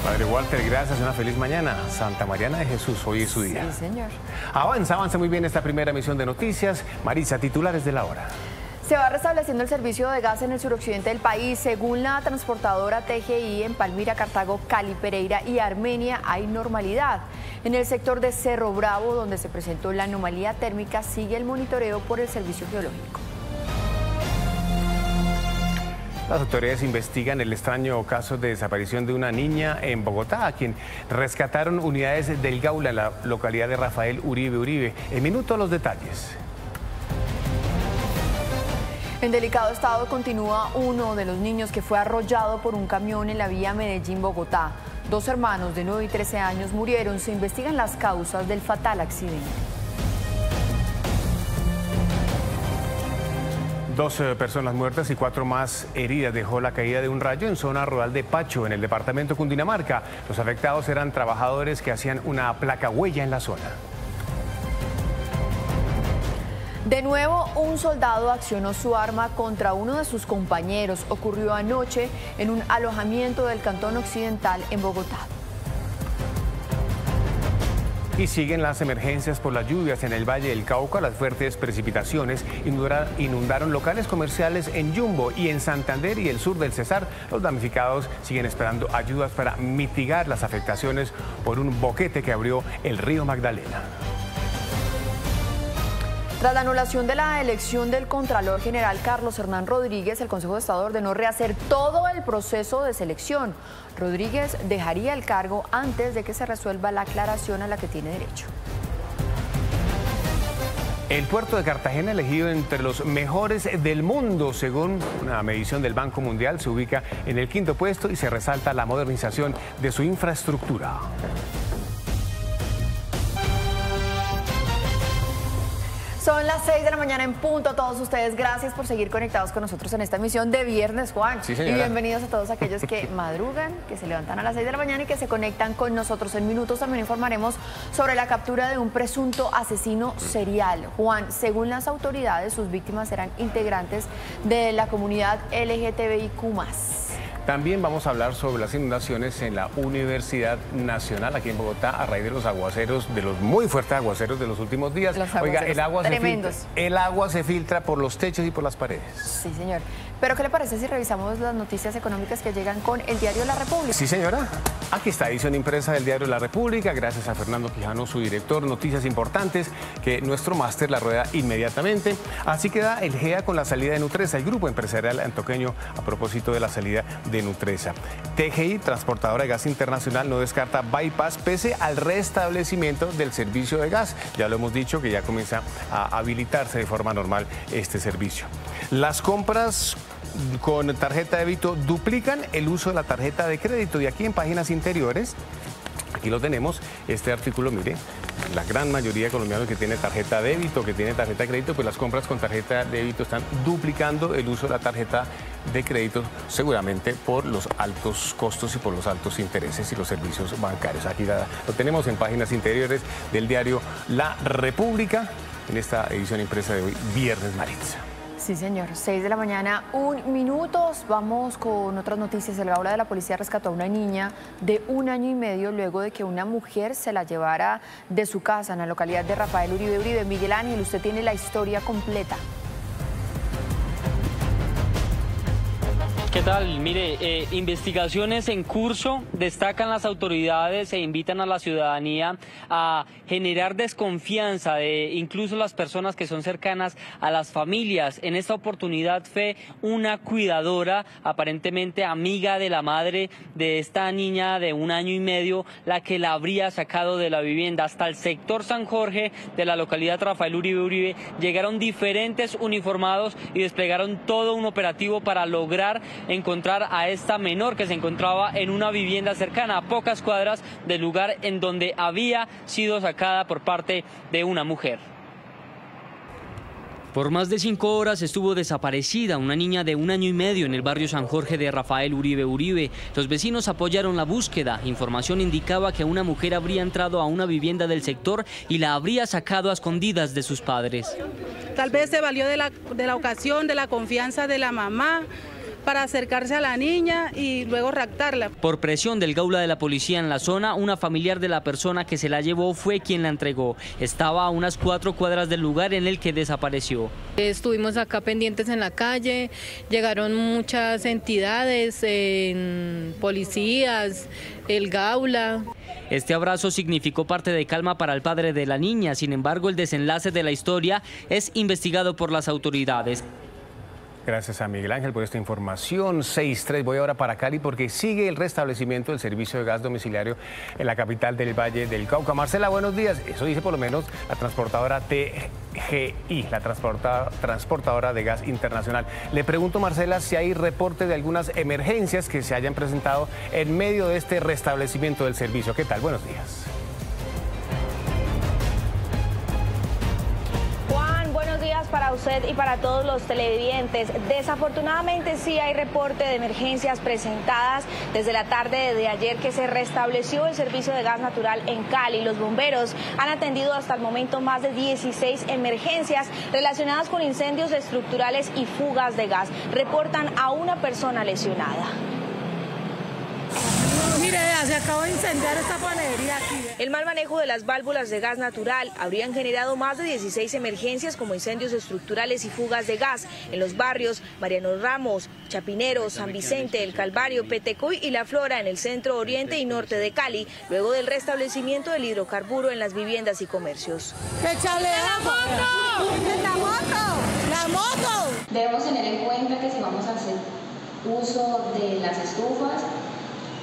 Padre Walter, gracias. Una feliz mañana. Santa Mariana de Jesús, hoy es su día. Sí, señor. Avanza muy bien esta primera emisión de noticias. Marisa, titulares de la hora. Se va restableciendo el servicio de gas en el suroccidente del país. Según la transportadora TGI, en Palmira, Cartago, Cali, Pereira y Armenia hay normalidad. En el sector de Cerro Bravo, donde se presentó la anomalía térmica, sigue el monitoreo por el servicio geológico. Las autoridades investigan el extraño caso de desaparición de una niña en Bogotá, a quien rescataron unidades del Gaula en la localidad de Rafael Uribe. En minutos los detalles. En delicado estado continúa uno de los niños que fue arrollado por un camión en la vía Medellín-Bogotá. 2 hermanos de 9 y 13 años murieron. Se investigan las causas del fatal accidente. 2 personas muertas y 4 más heridas dejó la caída de un rayo en zona rural de Pacho, en el departamento de Cundinamarca. Los afectados eran trabajadores que hacían una placa huella en la zona. De nuevo, un soldado accionó su arma contra uno de sus compañeros. Ocurrió anoche en un alojamiento del Cantón Occidental en Bogotá. Y siguen las emergencias por las lluvias en el Valle del Cauca. Las fuertes precipitaciones inundaron locales comerciales en Jumbo y en Santander y el sur del Cesar. Los damnificados siguen esperando ayudas para mitigar las afectaciones por un boquete que abrió el río Magdalena. Tras la anulación de la elección del Contralor General Carlos Hernán Rodríguez, el Consejo de Estado ordenó rehacer todo el proceso de selección. Rodríguez dejaría el cargo antes de que se resuelva la aclaración a la que tiene derecho. El puerto de Cartagena, elegido entre los mejores del mundo, según una medición del Banco Mundial, se ubica en el 5º puesto y se resalta la modernización de su infraestructura. Son las 6 de la mañana en punto. A todos ustedes, gracias por seguir conectados con nosotros en esta emisión de Viernes, Juan. Sí, señora. Y bienvenidos a todos aquellos que madrugan, que se levantan a las 6 de la mañana y que se conectan con nosotros. En minutos también informaremos sobre la captura de un presunto asesino serial. Juan, según las autoridades, sus víctimas eran integrantes de la comunidad LGTBIQ+. También vamos a hablar sobre las inundaciones en la Universidad Nacional, aquí en Bogotá, a raíz de los aguaceros, de los muy fuertes aguaceros de los últimos días. Oiga, el agua se filtra por los techos y por las paredes. Sí, señor. Pero ¿qué le parece si revisamos las noticias económicas que llegan con el diario La República? Sí, señora. Aquí está, edición impresa del diario La República. Gracias a Fernando Quijano, su director. Noticias importantes que nuestro máster la rueda inmediatamente. Así queda el GEA con la salida de Nutresa, el grupo empresarial antioqueño, a propósito de la salida de Nutresa. TGI, transportadora de gas internacional, no descarta bypass pese al restablecimiento del servicio de gas. Ya lo hemos dicho que ya comienza a habilitarse de forma normal este servicio. Las compras con tarjeta de débito duplican el uso de la tarjeta de crédito, y aquí en páginas interiores, aquí lo tenemos, este artículo, mire, la gran mayoría de colombianos que tiene tarjeta de débito, que tiene tarjeta de crédito, pues las compras con tarjeta de débito están duplicando el uso de la tarjeta de crédito, seguramente por los altos costos y por los altos intereses y los servicios bancarios. Aquí lo tenemos en páginas interiores del diario La República, en esta edición impresa de hoy, Viernes, Maritza. Sí, señor. 6 de la mañana, 1 minuto. Vamos con otras noticias. El Gaula de la policía rescató a una niña de 1 año y medio luego de que una mujer se la llevara de su casa en la localidad de Rafael Uribe Uribe. Miguel Ángel, usted tiene la historia completa. ¿Qué tal? Mire, investigaciones en curso, destacan las autoridades e invitan a la ciudadanía a generar desconfianza de incluso las personas que son cercanas a las familias. En esta oportunidad fue una cuidadora, aparentemente amiga de la madre de esta niña de 1 año y medio, la que la habría sacado de la vivienda. Hasta el sector San Jorge de la localidad Rafael Uribe Uribe llegaron diferentes uniformados y desplegaron todo un operativo para lograr encontrar a esta menor que se encontraba en una vivienda cercana a pocas cuadras del lugar en donde había sido sacada por parte de una mujer. Por más de 5 horas estuvo desaparecida una niña de 1 año y medio en el barrio San Jorge de Rafael Uribe Uribe. Los vecinos apoyaron la búsqueda. Información indicaba que una mujer habría entrado a una vivienda del sector y la habría sacado a escondidas de sus padres. Tal vez se valió de la ocasión, de la confianza de la mamá, para acercarse a la niña y luego raptarla. Por presión del Gaula de la policía en la zona, una familiar de la persona que se la llevó fue quien la entregó. Estaba a unas 4 cuadras del lugar en el que desapareció. Estuvimos acá pendientes en la calle, llegaron muchas entidades, policías, el Gaula. Este abrazo significó parte de calma para el padre de la niña. Sin embargo, el desenlace de la historia es investigado por las autoridades. Gracias a Miguel Ángel por esta información. 6:03. Voy ahora para Cali porque sigue el restablecimiento del servicio de gas domiciliario en la capital del Valle del Cauca. Marcela, buenos días. Eso dice por lo menos la transportadora TGI, la transportadora de gas internacional. Le pregunto, Marcela, si hay reporte de algunas emergencias que se hayan presentado en medio de este restablecimiento del servicio. ¿Qué tal? Buenos días. Buenos días para usted y para todos los televidentes. Desafortunadamente sí hay reporte de emergencias presentadas desde la tarde de ayer que se restableció el servicio de gas natural en Cali. Los bomberos han atendido hasta el momento más de 16 emergencias relacionadas con incendios estructurales y fugas de gas. Reportan a una persona lesionada. Mire, se acabó de incendiar esta panadería aquí. El mal manejo de las válvulas de gas natural habrían generado más de 16 emergencias como incendios estructurales y fugas de gas en los barrios Mariano Ramos, Chapinero, San Vicente, El Calvario, Petecoy y La Flora en el centro, oriente y norte de Cali, luego del restablecimiento del hidrocarburo en las viviendas y comercios. ¡Échale agua! ¡La moto! ¡La moto! Debemos tener en cuenta que si vamos a hacer uso de las estufas,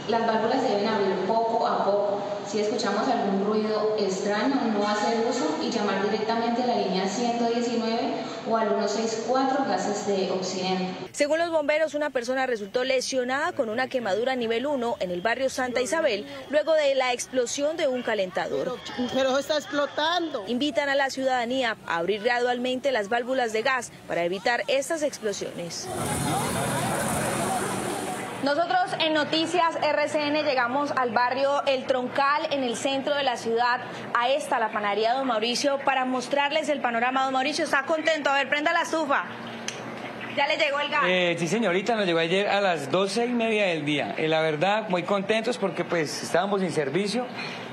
las válvulas se deben abrir poco a poco. Si escuchamos algún ruido extraño, no hacer uso y llamar directamente a la línea 119 o al 164 Gases de Occidente. Según los bomberos, una persona resultó lesionada con una quemadura nivel 1 en el barrio Santa Isabel, luego de la explosión de un calentador. Pero está explotando. Invitan a la ciudadanía a abrir gradualmente las válvulas de gas para evitar estas explosiones. Nosotros en Noticias RCN llegamos al barrio El Troncal, en el centro de la ciudad, a la panadería Don Mauricio, para mostrarles el panorama. Don Mauricio, ¿está contento? A ver, prenda la estufa. ¿Ya le llegó el gas? Sí, señorita, nos llegó ayer a las 12:30 del día. La verdad, muy contentos porque pues estábamos sin servicio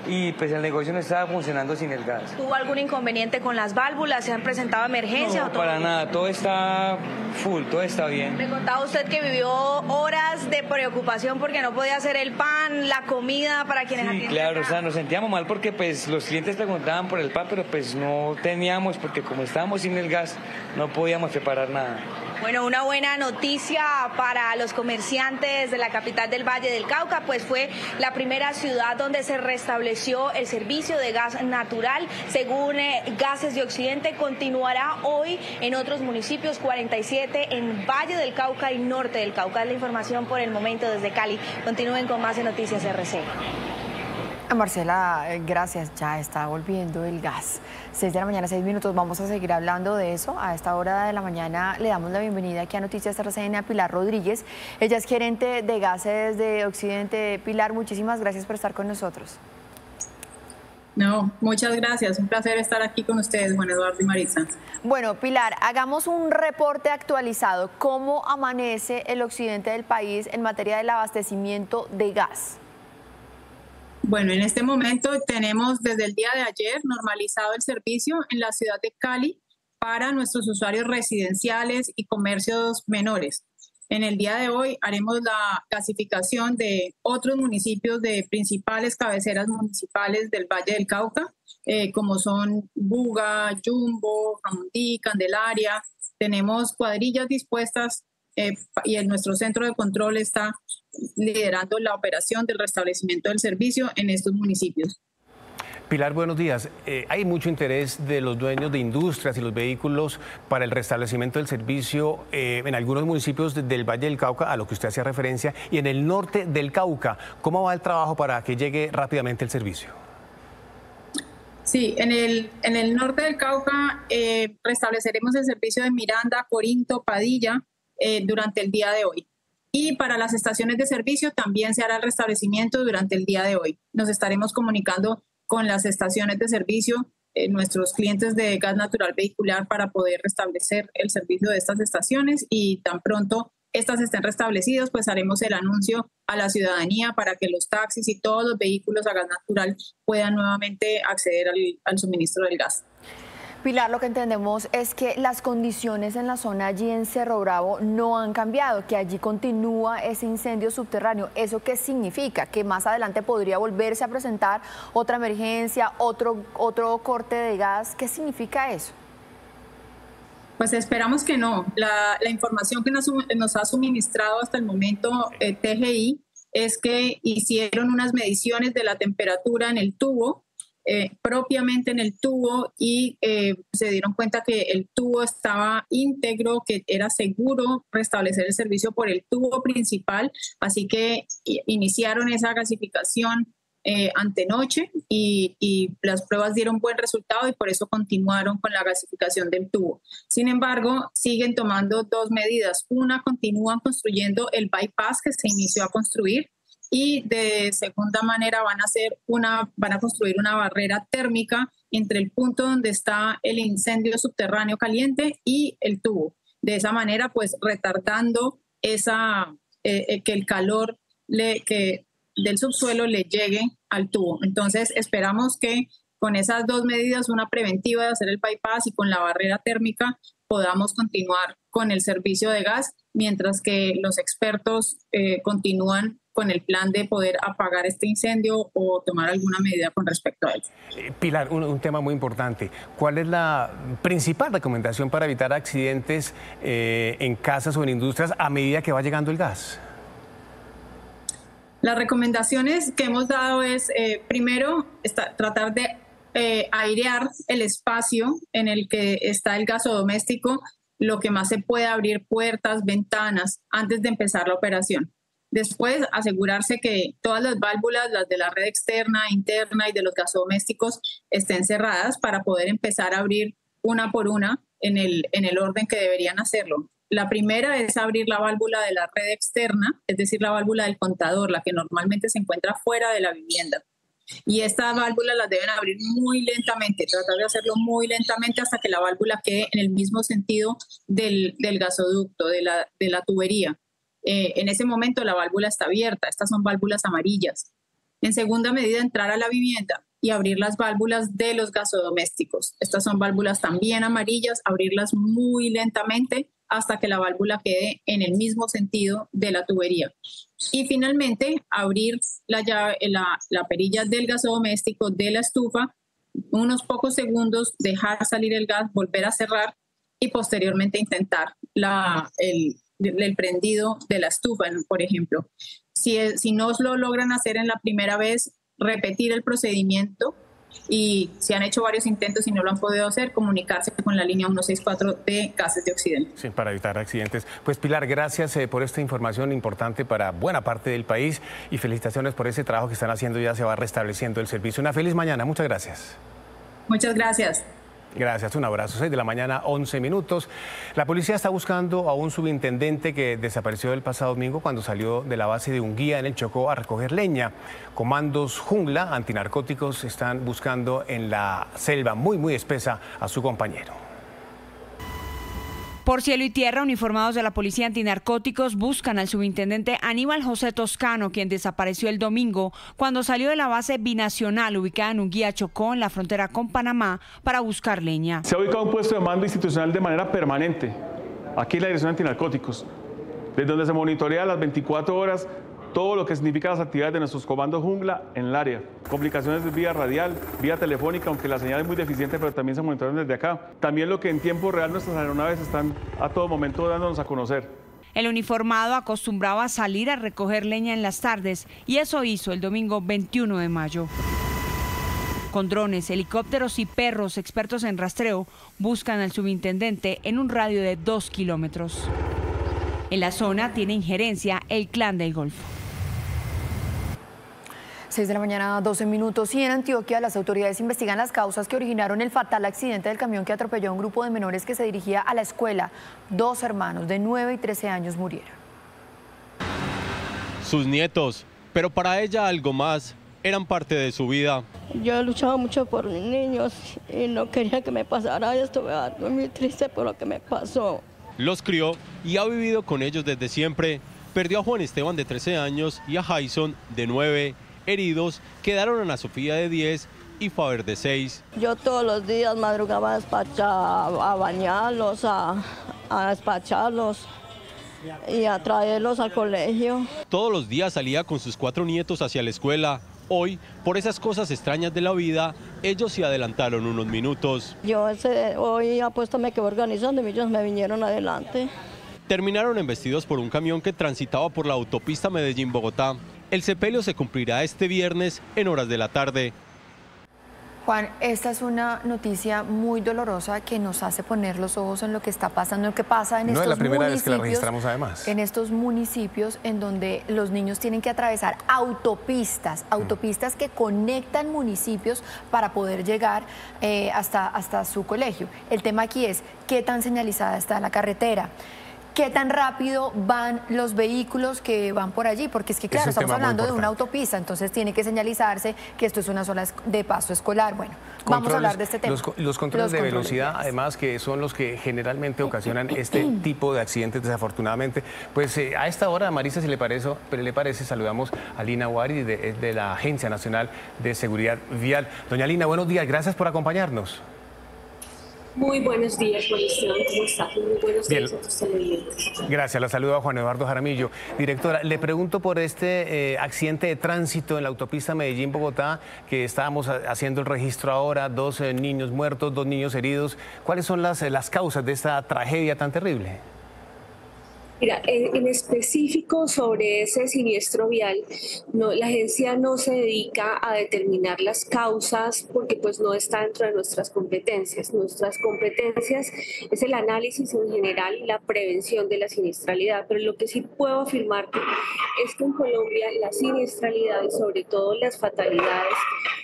y pues el negocio no estaba funcionando sin el gas. ¿Tuvo algún inconveniente con las válvulas? ¿Se han presentado emergencias? No, para nada, todo está full, todo está bien. Me contaba usted que vivió horas de preocupación porque no podía hacer el pan, la comida para quienes atienden. Sí, claro, o sea, nos sentíamos mal porque pues los clientes preguntaban por el pan, pero pues no teníamos, porque como estábamos sin el gas, no podíamos preparar nada. Bueno, una buena noticia para los comerciantes de la capital del Valle del Cauca, pues fue la primera ciudad donde se restableció el servicio de gas natural. Según Gases de Occidente, continuará hoy en otros municipios, 47 en Valle del Cauca y Norte del Cauca. Es la información por el momento desde Cali. Continúen con más de Noticias RC. Marcela, gracias. Ya está volviendo el gas. 6 de la mañana, 6 minutos. Vamos a seguir hablando de eso. A esta hora de la mañana le damos la bienvenida aquí a Noticias RCN a Pilar Rodríguez. Ella es gerente de Gases de Occidente. Pilar, muchísimas gracias por estar con nosotros. No, muchas gracias. Un placer estar aquí con ustedes, Juan Eduardo y Maritza. Bueno, Pilar, hagamos un reporte actualizado. ¿Cómo amanece el occidente del país en materia del abastecimiento de gas? Bueno, en este momento tenemos desde el día de ayer normalizado el servicio en la ciudad de Cali para nuestros usuarios residenciales y comercios menores. En el día de hoy haremos la gasificación de otros municipios de principales cabeceras municipales del Valle del Cauca, como son Buga, Yumbo, Jamundí, Candelaria. Tenemos cuadrillas dispuestas y nuestro centro de control está liderando la operación del restablecimiento del servicio en estos municipios. Pilar, buenos días. Hay mucho interés de los dueños de industrias y los vehículos para el restablecimiento del servicio en algunos municipios del Valle del Cauca, a lo que usted hacía referencia, y en el norte del Cauca. ¿Cómo va el trabajo para que llegue rápidamente el servicio? Sí, en el norte del Cauca restableceremos el servicio de Miranda, Corinto, Padilla durante el día de hoy. Y para las estaciones de servicio también se hará el restablecimiento durante el día de hoy. Nos estaremos comunicando con las estaciones de servicio, nuestros clientes de gas natural vehicular, para poder restablecer el servicio de estas estaciones, y tan pronto estas estén restablecidas, pues haremos el anuncio a la ciudadanía para que los taxis y todos los vehículos a gas natural puedan nuevamente acceder al suministro del gas. Pilar, lo que entendemos es que las condiciones en la zona allí en Cerro Bravo no han cambiado, que allí continúa ese incendio subterráneo. ¿Eso qué significa? ¿Que más adelante podría volverse a presentar otra emergencia, otro corte de gas? ¿Qué significa eso? Pues esperamos que no. La información que nos ha suministrado hasta el momento TGI es que hicieron unas mediciones de la temperatura en el tubo, propiamente en el tubo, y se dieron cuenta que el tubo estaba íntegro, que era seguro restablecer el servicio por el tubo principal, así que iniciaron esa gasificación antenoche y las pruebas dieron buen resultado, y por eso continuaron con la gasificación del tubo. Sin embargo, siguen tomando dos medidas. Una, continúan construyendo el bypass que se inició a construir, y de segunda manera van a construir una barrera térmica entre el punto donde está el incendio subterráneo caliente y el tubo. De esa manera, pues retardando que el calor que del subsuelo le llegue al tubo. Entonces esperamos que con esas dos medidas, una preventiva de hacer el bypass y con la barrera térmica, podamos continuar con el servicio de gas, mientras que los expertos continúan con el plan de poder apagar este incendio o tomar alguna medida con respecto a él. Pilar, un tema muy importante. ¿Cuál es la principal recomendación para evitar accidentes en casas o en industrias a medida que va llegando el gas? Las recomendaciones que hemos dado es, primero, tratar de airear el espacio en el que está el gasodoméstico, lo que más se puede abrir puertas, ventanas, antes de empezar la operación. Después, asegurarse que todas las válvulas, las de la red externa, interna y de los gasodomésticos, estén cerradas para poder empezar a abrir una por una en el orden que deberían hacerlo. La primera es abrir la válvula de la red externa, es decir, la válvula del contador, la que normalmente se encuentra fuera de la vivienda. Y estas válvulas las deben abrir muy lentamente, tratar de hacerlo muy lentamente hasta que la válvula quede en el mismo sentido del gasoducto, de la tubería. En ese momento la válvula está abierta, estas son válvulas amarillas. En segunda medida, entrar a la vivienda y abrir las válvulas de los gasodomésticos. Estas son válvulas también amarillas, abrirlas muy lentamente hasta que la válvula quede en el mismo sentido de la tubería. Y finalmente, abrir la perilla del gasodoméstico, de la estufa, unos pocos segundos, dejar salir el gas, volver a cerrar y posteriormente intentar el prendido de la estufa, por ejemplo. Si no lo logran hacer en la primera vez, repetir el procedimiento, y si han hecho varios intentos y no lo han podido hacer, comunicarse con la línea 164 de Gases de Occidente. Sí, para evitar accidentes. Pues Pilar, gracias por esta información importante para buena parte del país y felicitaciones por ese trabajo que están haciendo. Ya se va restableciendo el servicio. Una feliz mañana. Muchas gracias. Muchas gracias. Gracias, un abrazo. 6 de la mañana, 11 minutos. La policía está buscando a un subintendente que desapareció el pasado domingo cuando salió de la base de Unguía en el Chocó a recoger leña. Comandos Jungla, antinarcóticos, están buscando en la selva muy espesa a su compañero. Por cielo y tierra, uniformados de la Policía Antinarcóticos buscan al subintendente Aníbal José Toscano, quien desapareció el domingo cuando salió de la base binacional ubicada en Unguía, Chocó, en la frontera con Panamá, para buscar leña. Se ha ubicado un puesto de mando institucional de manera permanente, aquí en la Dirección Antinarcóticos, desde donde se monitorea las 24 horas todo lo que significa las actividades de nuestros comandos Jungla en el área. Complicaciones de vía radial, vía telefónica, aunque la señal es muy deficiente, pero también se monitorean desde acá. También lo que en tiempo real nuestras aeronaves están a todo momento dándonos a conocer. El uniformado acostumbraba a salir a recoger leña en las tardes y eso hizo el domingo 21 de mayo. Con drones, helicópteros y perros expertos en rastreo, buscan al subintendente en un radio de 2 kilómetros. En la zona tiene injerencia el Clan del Golfo. 6 de la mañana, 12 minutos. Y en Antioquia, las autoridades investigan las causas que originaron el fatal accidente del camión que atropelló a un grupo de menores que se dirigía a la escuela. 2 hermanos de 9 y 13 años murieron. Sus nietos, pero para ella algo más, eran parte de su vida. Yo he luchado mucho por mis niños y no quería que me pasara esto. Estoy muy triste por lo que me pasó. Los crió y ha vivido con ellos desde siempre. Perdió a Juan Esteban de 13 años y a Jason de 9. Heridos quedaron Ana Sofía de 10 y Faber de 6. Yo todos los días madrugaba a bañarlos, a despacharlos y a traerlos al colegio. Todos los días salía con sus 4 nietos hacia la escuela. Hoy, por esas cosas extrañas de la vida, ellos se adelantaron unos minutos. Yo hoy apuesto me quedé organizando y ellos me vinieron adelante. Terminaron embestidos por un camión que transitaba por la autopista Medellín-Bogotá. El sepelio se cumplirá este viernes en horas de la tarde. Juan, esta es una noticia muy dolorosa que nos hace poner los ojos en lo que está pasando, en lo que pasa en estos municipios. No es la primera vez que la registramos, además. En estos municipios en donde los niños tienen que atravesar autopistas que conectan municipios para poder llegar hasta su colegio. El tema aquí es qué tan señalizada está la carretera. ¿Qué tan rápido van los vehículos que van por allí? Porque es que, claro, estamos hablando de una autopista, entonces tiene que señalizarse que esto es una zona de paso escolar. Bueno, vamos a hablar de este tema. Los controles de velocidad, además, que son los que generalmente ocasionan este tipo de accidentes, desafortunadamente. Pues a esta hora, Marisa, si le parece, saludamos a Lina Guari de la Agencia Nacional de Seguridad Vial. Doña Lina, buenos días, gracias por acompañarnos. Muy buenos días, Juan Esteban, ¿cómo estás? Muy buenos días a tus televidentes. Gracias, la saludo a Juan Eduardo Jaramillo. Directora, le pregunto por este accidente de tránsito en la autopista Medellín-Bogotá, que estábamos haciendo el registro ahora, 2 niños muertos, 2 niños heridos. ¿Cuáles son las causas de esta tragedia tan terrible? Mira, en específico sobre ese siniestro vial, la agencia no se dedica a determinar las causas porque pues no está dentro de nuestras competencias. Nuestras competencias es el análisis en general y la prevención de la siniestralidad, pero lo que sí puedo afirmarte es que en Colombia la siniestralidad y sobre todo las fatalidades,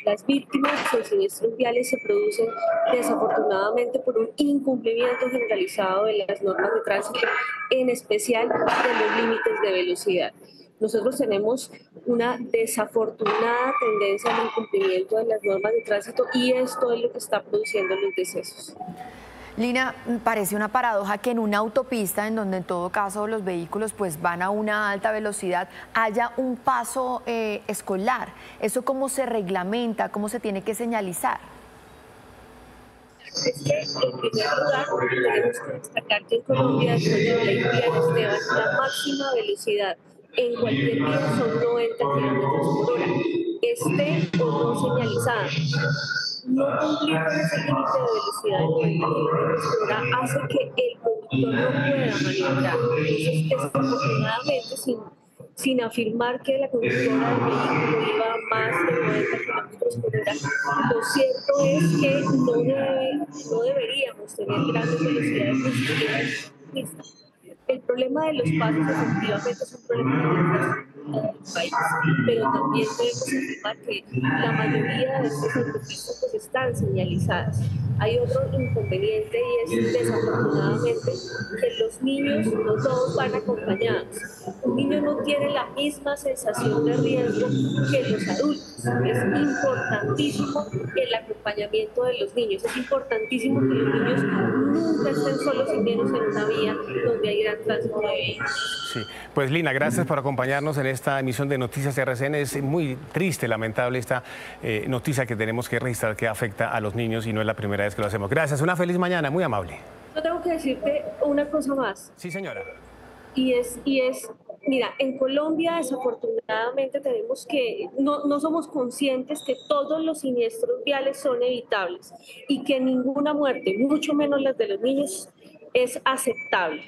las víctimas de siniestros viales se producen desafortunadamente por un incumplimiento generalizado de las normas de tránsito, en especial de los límites de velocidad. Nosotros tenemos una desafortunada tendencia al incumplimiento de las normas de tránsito y esto es lo que está produciendo los decesos. Lina, parece una paradoja que en una autopista, en donde en todo caso los vehículos pues van a una alta velocidad, haya un paso escolar. ¿Eso cómo se reglamenta? ¿Cómo se tiene que señalizar? Es que, en primer lugar, tenemos que destacar que en Colombia, después de la ley Vial Esteban, la máxima velocidad en cualquier vía son 90 km/h, esté o no señalizada. No cumplir con ese límite de velocidad de 90 km/h hace que el conductor no pueda maniobrar. Entonces, desafortunadamente, sin afirmar que la conductora del vehículo iba a más de 90 km/h, lo cierto es que no deberíamos tener grandes velocidades restrictivas. El problema de los pasos efectivamente es un problema de infraestructura del país, pero también debemos afirmar que la mayoría de estas autopistas pues están señalizadas. Hay otro inconveniente y es desafortunadamente que los niños no todos van acompañados. Un niño no tiene la misma sensación de riesgo que los adultos. Es importantísimo el acompañamiento de los niños. Es importantísimo que los niños nunca estén solos y menos en una vía donde hay gran tránsito de vehículos. Sí, pues Lina, gracias por acompañarnos en esta emisión de Noticias RCN. Es muy triste, lamentable esta noticia que tenemos que registrar que afecta a los niños y no es la primera vez que lo hacemos. Gracias, una feliz mañana, muy amable. Yo tengo que decirte una cosa más. Sí, señora. Y es, mira, en Colombia desafortunadamente tenemos que, no somos conscientes que todos los siniestros viales son evitables y que ninguna muerte, mucho menos las de los niños, es aceptable.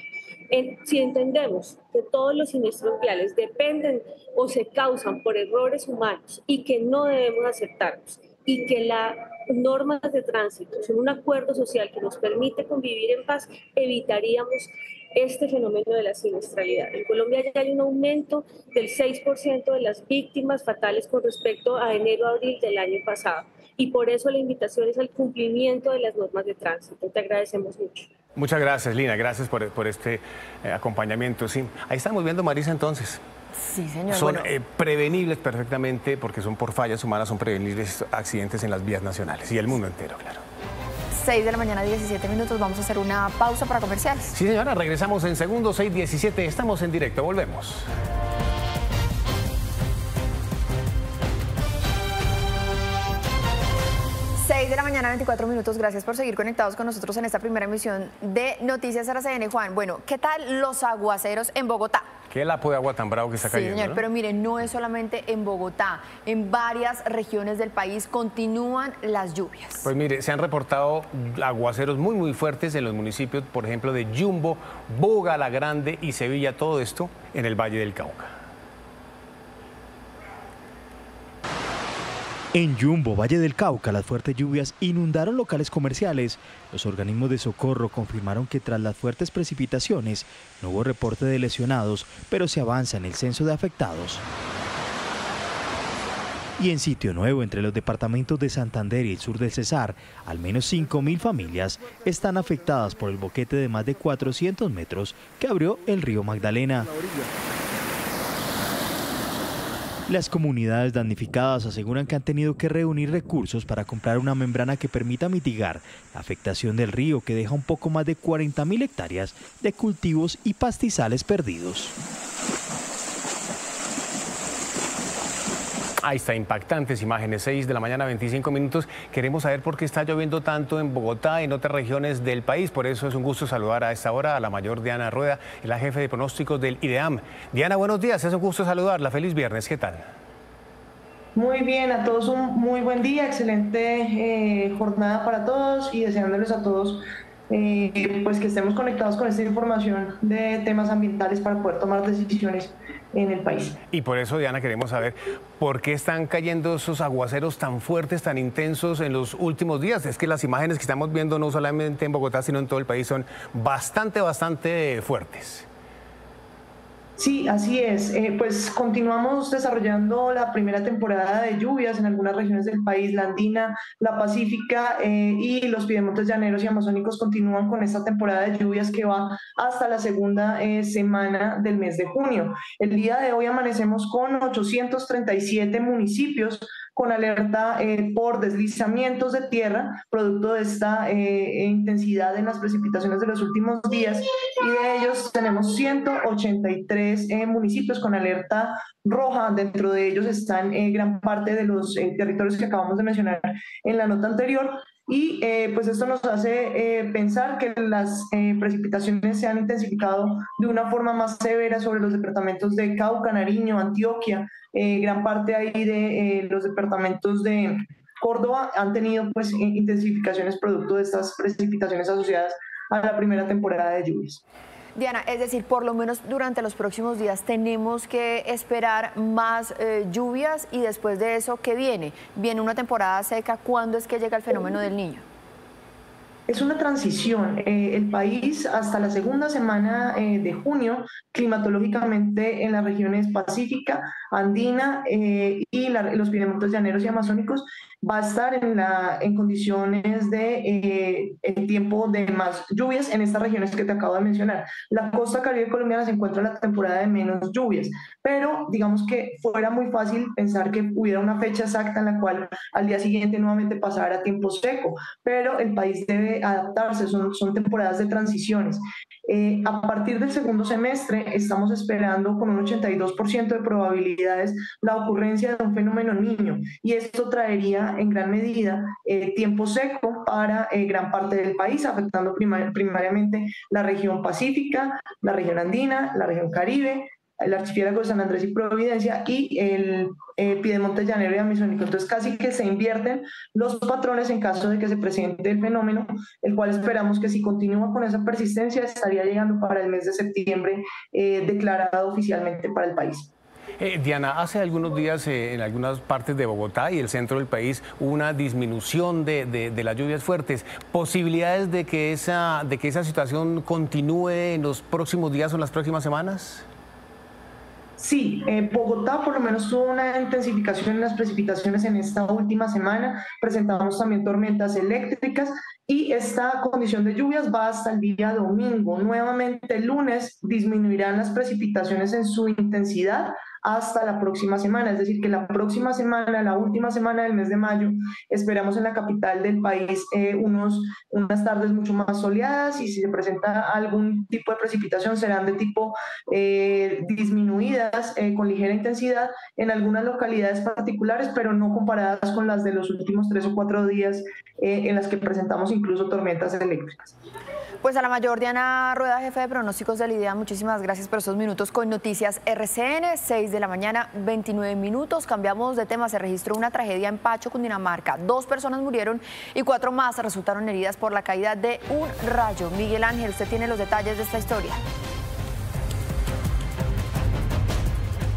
Si entendemos que todos los siniestros viales dependen o se causan por errores humanos y que no debemos aceptarlos y que las normas de tránsito son un acuerdo social que nos permite convivir en paz, evitaríamos este fenómeno de la siniestralidad. En Colombia ya hay un aumento del 6% de las víctimas fatales con respecto a enero-abril del año pasado y por eso la invitación es al cumplimiento de las normas de tránsito. Te agradecemos mucho. Muchas gracias, Lina, gracias por este acompañamiento. Sí, ahí estamos viendo, Marisa, entonces. Sí, señor. Son prevenibles perfectamente porque son por fallas humanas, son prevenibles accidentes en las vías nacionales y el mundo entero, claro. 6 de la mañana, 17 minutos. Vamos a hacer una pausa para comerciales. Sí, señora, regresamos en segundos, 6:17. Estamos en directo, volvemos. De la mañana, 24 minutos. Gracias por seguir conectados con nosotros en esta primera emisión de Noticias RCN. Juan, bueno, ¿qué tal los aguaceros en Bogotá? Qué lapo de agua tan bravo que está cayendo. Sí, señor, ¿no? pero miren, no es solamente en Bogotá. En varias regiones del país continúan las lluvias. Pues mire, se han reportado aguaceros muy fuertes en los municipios, por ejemplo, de Yumbo, Boga la Grande y Sevilla, todo esto en el Valle del Cauca. En Yumbo, Valle del Cauca, las fuertes lluvias inundaron locales comerciales. Los organismos de socorro confirmaron que tras las fuertes precipitaciones no hubo reporte de lesionados, pero se avanza en el censo de afectados. Y en Sitio Nuevo, entre los departamentos de Santander y el sur del Cesar, al menos 5.000 familias están afectadas por el boquete de más de 400 metros que abrió el río Magdalena. Las comunidades damnificadas aseguran que han tenido que reunir recursos para comprar una membrana que permita mitigar la afectación del río, que deja un poco más de 40.000 hectáreas de cultivos y pastizales perdidos. Ahí está, impactantes imágenes, 6 de la mañana, 25 minutos. Queremos saber por qué está lloviendo tanto en Bogotá y en otras regiones del país. Por eso es un gusto saludar a esta hora a la mayor Diana Rueda, la jefe de pronósticos del IDEAM. Diana, buenos días, es un gusto saludarla. Feliz viernes, ¿qué tal? Muy bien, a todos un muy buen día, excelente jornada para todos y deseándoles a todos pues que estemos conectados con esta información de temas ambientales para poder tomar decisiones en el país. Y por eso, Diana, queremos saber por qué están cayendo esos aguaceros tan fuertes, tan intensos en los últimos días. Es que las imágenes que estamos viendo no solamente en Bogotá, sino en todo el país son bastante fuertes. Sí, así es. Pues continuamos desarrollando la primera temporada de lluvias en algunas regiones del país, la andina, la pacífica y los piedemontes llaneros y amazónicos continúan con esta temporada de lluvias que va hasta la segunda semana del mes de junio. El día de hoy amanecemos con 837 municipios con alerta por deslizamientos de tierra, producto de esta intensidad en las precipitaciones de los últimos días, y de ellos tenemos 183 municipios con alerta roja. Dentro de ellos están gran parte de los territorios que acabamos de mencionar en la nota anterior. Y pues esto nos hace pensar que las precipitaciones se han intensificado de una forma más severa sobre los departamentos de Cauca, Nariño, Antioquia, gran parte ahí de los departamentos de Córdoba han tenido pues intensificaciones producto de estas precipitaciones asociadas a la primera temporada de lluvias. Diana, es decir, por lo menos durante los próximos días tenemos que esperar más lluvias y después de eso, ¿qué viene? ¿Viene una temporada seca? ¿Cuándo es que llega el fenómeno del Niño? Es una transición. El país hasta la segunda semana de junio, climatológicamente en las regiones pacífica, andina y los piedemontes llaneros y amazónicos, va a estar en condiciones de tiempo de más lluvias en estas regiones que te acabo de mencionar. La costa caribe colombiana se encuentra en la temporada de menos lluvias, pero digamos que fuera muy fácil pensar que hubiera una fecha exacta en la cual al día siguiente nuevamente pasara a tiempo seco, pero el país debe adaptarse, son temporadas de transiciones. A partir del segundo semestre estamos esperando con un 82% de probabilidades la ocurrencia de un fenómeno Niño, y esto traería en gran medida tiempo seco para gran parte del país, afectando primariamente la región pacífica, la región andina, la región caribe, el archipiélago de San Andrés y Providencia y el piedemonte llanero y amazónico. Entonces casi que se invierten los patrones en caso de que se presente el fenómeno, el cual esperamos que si continúa con esa persistencia estaría llegando para el mes de septiembre declarado oficialmente para el país. Diana, hace algunos días en algunas partes de Bogotá y el centro del país hubo una disminución de las lluvias fuertes. ¿Posibilidades de que esa situación continúe en los próximos días o en las próximas semanas? Sí, Bogotá por lo menos tuvo una intensificación en las precipitaciones en esta última semana. Presentamos también tormentas eléctricas y esta condición de lluvias va hasta el día domingo. Nuevamente el lunes disminuirán las precipitaciones en su intensidad hasta la próxima semana, es decir, que la próxima semana, la última semana del mes de mayo, esperamos en la capital del país unas tardes mucho más soleadas, y si se presenta algún tipo de precipitación serán de tipo disminuidas, con ligera intensidad en algunas localidades particulares, pero no comparadas con las de los últimos 3 o 4 días en las que presentamos incluso tormentas eléctricas. Pues a la mayor Diana Rueda, jefe de pronósticos del IDEAM, muchísimas gracias por estos minutos con Noticias RCN, 6 de la mañana, 29 minutos. Cambiamos de tema, se registró una tragedia en Pacho, Cundinamarca. 2 personas murieron y 4 más resultaron heridas por la caída de un rayo. Miguel Ángel, usted tiene los detalles de esta historia.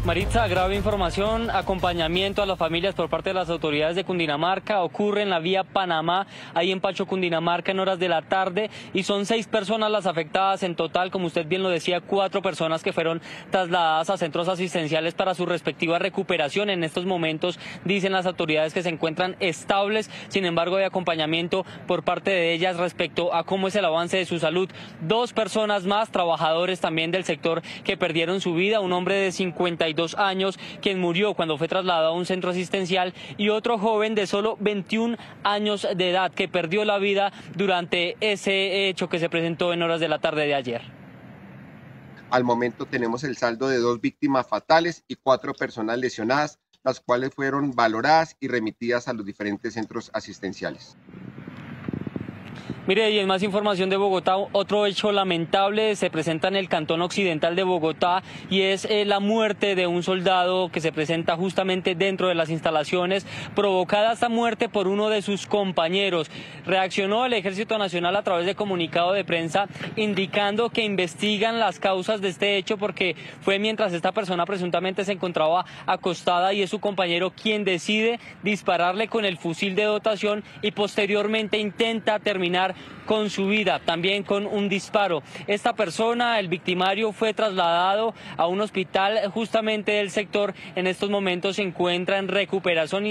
Maritza, grave información, acompañamiento a las familias por parte de las autoridades de Cundinamarca. Ocurre en la vía Panamá, ahí en Pacho, Cundinamarca, en horas de la tarde, y son 6 personas las afectadas en total. Como usted bien lo decía, 4 personas que fueron trasladadas a centros asistenciales para su respectiva recuperación. En estos momentos dicen las autoridades que se encuentran estables, sin embargo hay acompañamiento por parte de ellas respecto a cómo es el avance de su salud. 2 personas más, trabajadores también del sector, que perdieron su vida, un hombre de 55 32 años, quien murió cuando fue trasladado a un centro asistencial, y otro joven de solo 21 años de edad que perdió la vida durante ese hecho que se presentó en horas de la tarde de ayer. Al momento tenemos el saldo de 2 víctimas fatales y 4 personas lesionadas, las cuales fueron valoradas y remitidas a los diferentes centros asistenciales. Mire, y en más información de Bogotá, otro hecho lamentable se presenta en el cantón occidental de Bogotá, y es la muerte de un soldado que se presenta justamente dentro de las instalaciones, provocada esta muerte por uno de sus compañeros. Reaccionó el Ejército Nacional a través de comunicado de prensa indicando que investigan las causas de este hecho, porque fue mientras esta persona presuntamente se encontraba acostada y es su compañero quien decide dispararle con el fusil de dotación y posteriormente intenta terminar con su vida, también con un disparo. Esta persona, el victimario, fue trasladado a un hospital justamente del sector. En estos momentos se encuentra en recuperación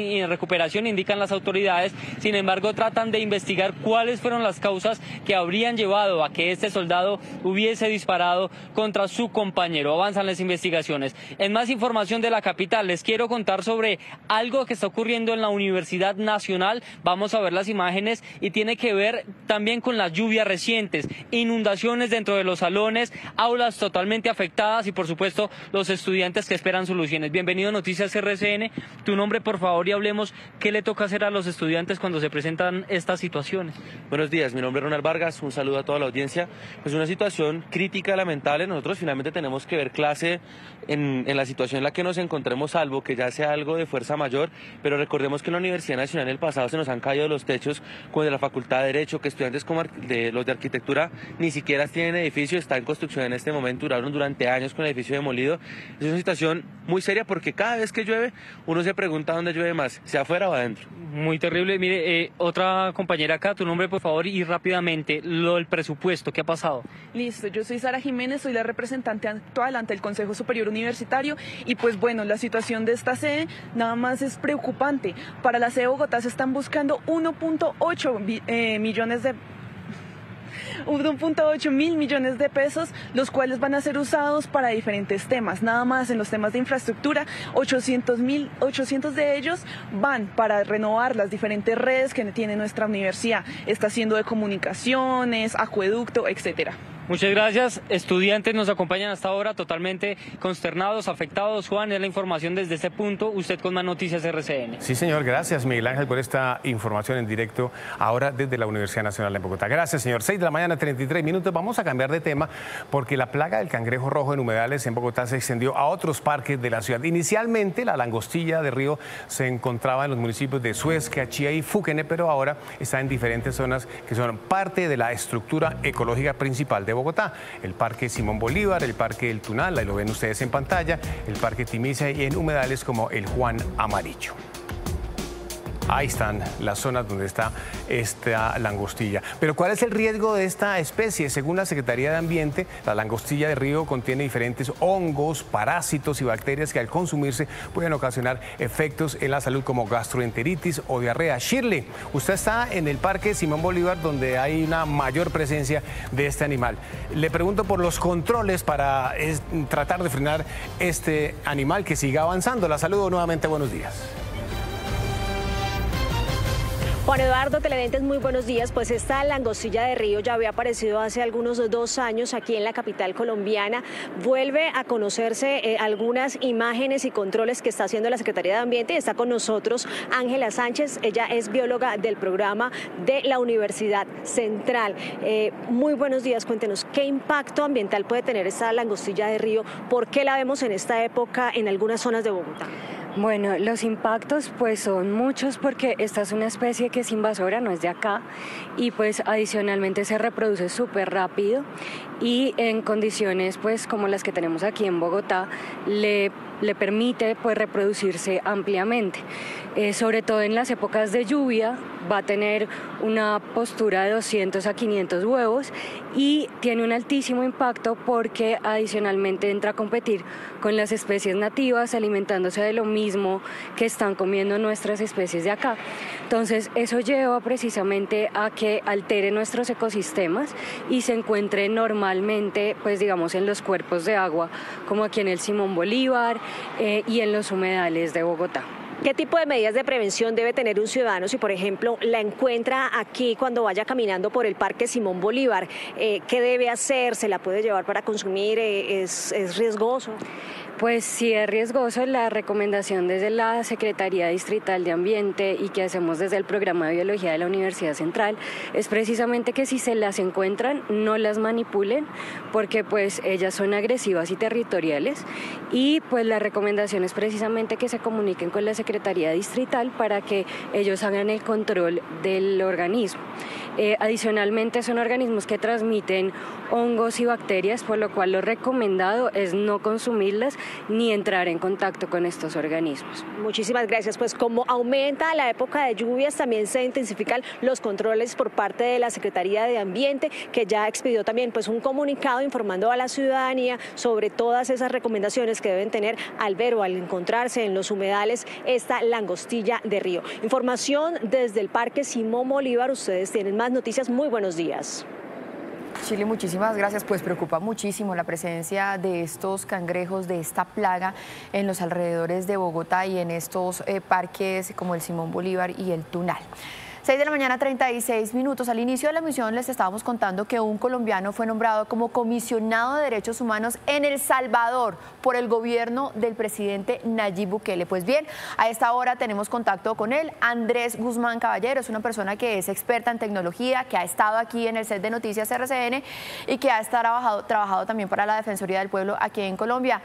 indican las autoridades. Sin embargo, tratan de investigar cuáles fueron las causas que habrían llevado a que este soldado hubiese disparado contra su compañero. Avanzan las investigaciones. En más información de la capital, les quiero contar sobre algo que está ocurriendo en la Universidad Nacional. Vamos a ver las imágenes y tiene que ver también con las lluvias recientes, inundaciones dentro de los salones, aulas totalmente afectadas y por supuesto los estudiantes que esperan soluciones. Bienvenido a Noticias RCN. Tu nombre, por favor, y hablemos qué le toca hacer a los estudiantes cuando se presentan estas situaciones. Buenos días, mi nombre es Ronald Vargas, un saludo a toda la audiencia. Pues una situación crítica, lamentable. Nosotros finalmente tenemos que ver clase en la situación en la que nos encontremos, salvo que ya sea algo de fuerza mayor, pero recordemos que en la Universidad Nacional en el pasado se nos han caído los techos con la Facultad de Derecho, que estudiantes como los de arquitectura ni siquiera tienen edificio, está en construcción en este momento, duraron durante años con el edificio demolido. Es una situación muy seria porque cada vez que llueve uno se pregunta dónde llueve más, sea afuera o adentro. Muy terrible. Mire, otra compañera acá, tu nombre, por favor, y rápidamente, el presupuesto, ¿qué ha pasado? Listo, yo soy Sara Jiménez, soy la representante actual ante el Consejo Superior Universitario, y pues bueno, la situación de esta sede nada más es preocupante. Para la sede de Bogotá se están buscando 1.8 mil millones de pesos, los cuales van a ser usados para diferentes temas. Nada más en los temas de infraestructura, 800 de ellos van para renovar las diferentes redes que tiene nuestra universidad, está haciendo de comunicaciones, acueducto, etcétera. Muchas gracias. Estudiantes nos acompañan hasta ahora totalmente consternados, afectados. Juan, es la información desde este punto. Usted con más Noticias RCN. Sí, señor. Gracias, Miguel Ángel, por esta información en directo ahora desde la Universidad Nacional de Bogotá. Gracias, señor. 6 de la mañana, 33 minutos. Vamos a cambiar de tema porque la plaga del cangrejo rojo en humedales en Bogotá se extendió a otros parques de la ciudad. Inicialmente, la langostilla de río se encontraba en los municipios de Suezca, Chía y Fuquene, pero ahora está en diferentes zonas que son parte de la estructura ecológica principal de Bogotá. El Parque Simón Bolívar, el Parque El Tunal, ahí lo ven ustedes en pantalla, el Parque Timisa y en humedales como el Juan Amarillo. Ahí están las zonas donde está esta langostilla. Pero ¿cuál es el riesgo de esta especie? Según la Secretaría de Ambiente, la langostilla de río contiene diferentes hongos, parásitos y bacterias que al consumirse pueden ocasionar efectos en la salud como gastroenteritis o diarrea. Shirley, usted está en el Parque Simón Bolívar, donde hay una mayor presencia de este animal. Le pregunto por los controles para tratar de frenar este animal que siga avanzando. La saludo nuevamente, buenos días. Juan Eduardo, televidentes, muy buenos días. Pues esta langostilla de río ya había aparecido hace algunos 2 años aquí en la capital colombiana. Vuelve a conocerse algunas imágenes y controles que está haciendo la Secretaría de Ambiente. Está con nosotros Ángela Sánchez, ella es bióloga del programa de la Universidad Central. Muy buenos días, cuéntenos, ¿qué impacto ambiental puede tener esta langostilla de río? ¿Por qué la vemos en esta época en algunas zonas de Bogotá? Bueno, los impactos pues son muchos porque esta es una especie que es invasora, no es de acá, y pues adicionalmente se reproduce súper rápido y en condiciones pues como las que tenemos aquí en Bogotá le permite pues reproducirse ampliamente. Sobre todo en las épocas de lluvia va a tener una postura de 200 a 500 huevos y tiene un altísimo impacto porque adicionalmente entra a competir con las especies nativas alimentándose de lo mismo mismo que están comiendo nuestras especies de acá. Entonces eso lleva precisamente a que altere nuestros ecosistemas y se encuentre normalmente, pues digamos, en los cuerpos de agua, como aquí en el Simón Bolívar y en los humedales de Bogotá. ¿Qué tipo de medidas de prevención debe tener un ciudadano si, por ejemplo, la encuentra aquí cuando vaya caminando por el Parque Simón Bolívar? ¿Qué debe hacer? ¿Se la puede llevar para consumir? ¿Es riesgoso? Pues sí es riesgoso. La recomendación desde la Secretaría Distrital de Ambiente y que hacemos desde el programa de biología de la Universidad Central es precisamente que si se las encuentran no las manipulen, porque pues ellas son agresivas y territoriales, y pues la recomendación es precisamente que se comuniquen con la Secretaría Distrital para que ellos hagan el control del organismo. Adicionalmente son organismos que transmiten hongos y bacterias, por lo cual lo recomendado es no consumirlas ni entrar en contacto con estos organismos. Muchísimas gracias. Pues como aumenta la época de lluvias, también se intensifican los controles por parte de la Secretaría de Ambiente, que ya expidió también pues un comunicado informando a la ciudadanía sobre todas esas recomendaciones que deben tener al ver o al encontrarse en los humedales esta langostilla de río. Información desde el Parque Simón Bolívar. Ustedes tienen más noticias. Muy buenos días. Chile, muchísimas gracias. Pues preocupa muchísimo la presencia de estos cangrejos, de esta plaga en los alrededores de Bogotá y en estos parques como el Simón Bolívar y el Tunal. 6 de la mañana, 36 minutos. Al inicio de la emisión les estábamos contando que un colombiano fue nombrado como comisionado de derechos humanos en El Salvador por el gobierno del presidente Nayib Bukele. Pues bien, a esta hora tenemos contacto con él. Andrés Guzmán Caballero es una persona que es experta en tecnología, que ha estado aquí en el set de Noticias RCN y que ha trabajado también para la Defensoría del Pueblo aquí en Colombia.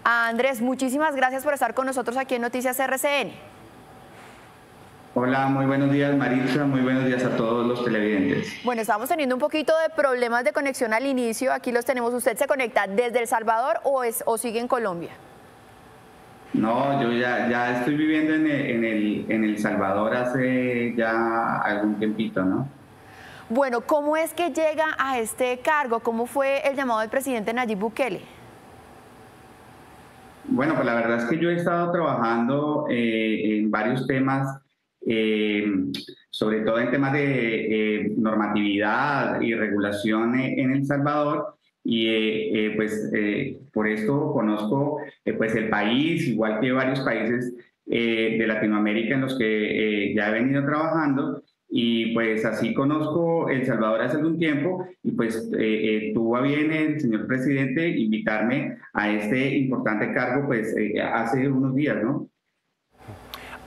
Andrés, muchísimas gracias por estar con nosotros aquí en Noticias RCN. Hola, muy buenos días Maritza, muy buenos días a todos los televidentes. Bueno, estamos teniendo un poquito de problemas de conexión al inicio, aquí los tenemos. ¿Usted se conecta desde El Salvador o sigue en Colombia? No, yo ya estoy viviendo en El Salvador hace ya algún tiempito, ¿no? Bueno, ¿cómo es que llega a este cargo? ¿Cómo fue el llamado del presidente Nayib Bukele? Bueno, pues la verdad es que yo he estado trabajando en varios temas, sobre todo en temas de normatividad y regulación en El Salvador, y por esto conozco pues el país, igual que varios países de Latinoamérica en los que ya he venido trabajando, y pues así conozco El Salvador hace algún tiempo, y pues tuvo a bien el señor presidente invitarme a este importante cargo pues hace unos días, ¿no?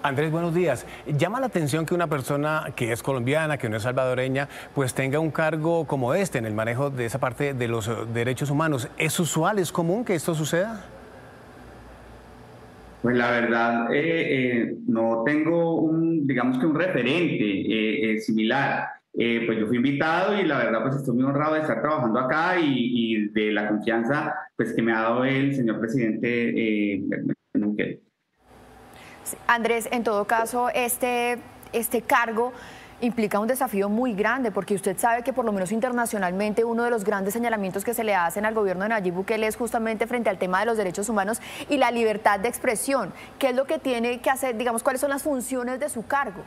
Andrés, buenos días. Llama la atención que una persona que es colombiana, que no es salvadoreña, pues tenga un cargo como este en el manejo de esa parte de los derechos humanos. ¿Es usual, es común que esto suceda? Pues la verdad, no tengo digamos que un referente similar. Pues yo fui invitado y la verdad pues estoy muy honrado de estar trabajando acá y de la confianza pues que me ha dado el señor presidente Bukele. Andrés, en todo caso, este cargo implica un desafío muy grande, porque usted sabe que por lo menos internacionalmente uno de los grandes señalamientos que se le hacen al gobierno de Nayib Bukele es justamente frente al tema de los derechos humanos y la libertad de expresión. ¿Qué es lo que tiene que hacer? Digamos, ¿cuáles son las funciones de su cargo?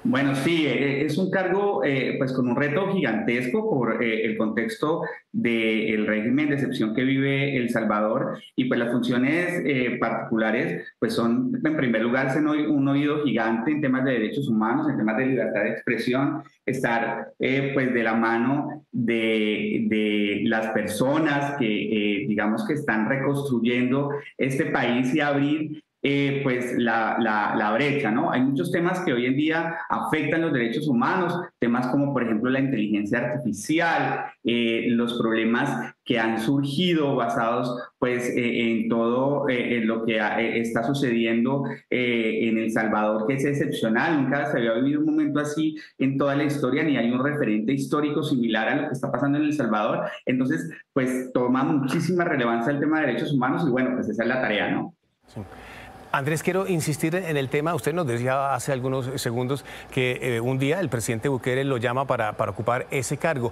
Bueno, sí, es un cargo pues con un reto gigantesco por el contexto del régimen de excepción que vive El Salvador, y pues las funciones particulares pues son, en primer lugar, un oído gigante en temas de derechos humanos, en temas de libertad de expresión, estar pues de la mano de las personas que digamos que están reconstruyendo este país y abrir pues la brecha, ¿no? Hay muchos temas que hoy en día afectan los derechos humanos, temas como por ejemplo la inteligencia artificial, los problemas que han surgido basados pues en todo lo que está sucediendo en El Salvador, que es excepcional. Nunca se había vivido un momento así en toda la historia, ni hay un referente histórico similar a lo que está pasando en El Salvador. Entonces pues toma muchísima relevancia el tema de derechos humanos y bueno, pues esa es la tarea, ¿no? Sí. Andrés, quiero insistir en el tema, usted nos decía hace algunos segundos que un día el presidente Bukele lo llama para ocupar ese cargo.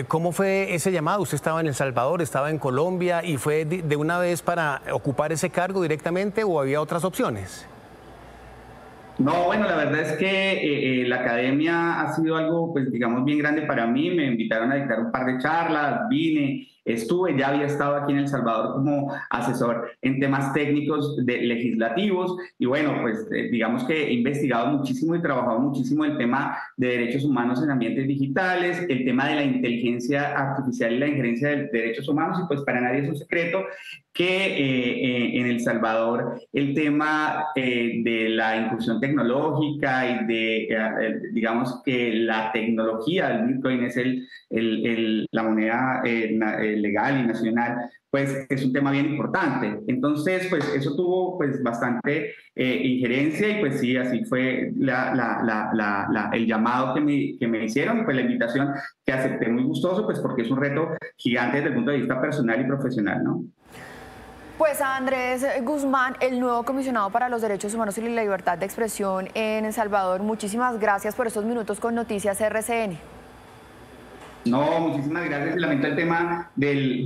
¿Cómo fue ese llamado? ¿Usted estaba en El Salvador, estaba en Colombia y fue de una vez para ocupar ese cargo directamente o había otras opciones? No, bueno, la verdad es que la academia ha sido algo, pues digamos, bien grande para mí. Me invitaron a dictar un par de charlas, vine, estuve, ya había estado aquí en El Salvador como asesor en temas técnicos legislativos y bueno, pues digamos que he investigado muchísimo y trabajado muchísimo el tema de derechos humanos en ambientes digitales, el tema de la inteligencia artificial y la injerencia de derechos humanos y pues para nadie es un secreto que en El Salvador el tema de la inclusión tecnológica y de, digamos que la tecnología del Bitcoin es la moneda legal y nacional, pues es un tema bien importante. Entonces, pues eso tuvo pues bastante injerencia y pues sí, así fue el llamado que me hicieron, pues la invitación que acepté muy gustoso, pues porque es un reto gigante desde el punto de vista personal y profesional, ¿no? Pues Andrés Guzmán, el nuevo comisionado para los derechos humanos y la libertad de expresión en El Salvador, muchísimas gracias por estos minutos con Noticias RCN. No, muchísimas gracias. Lamento el tema del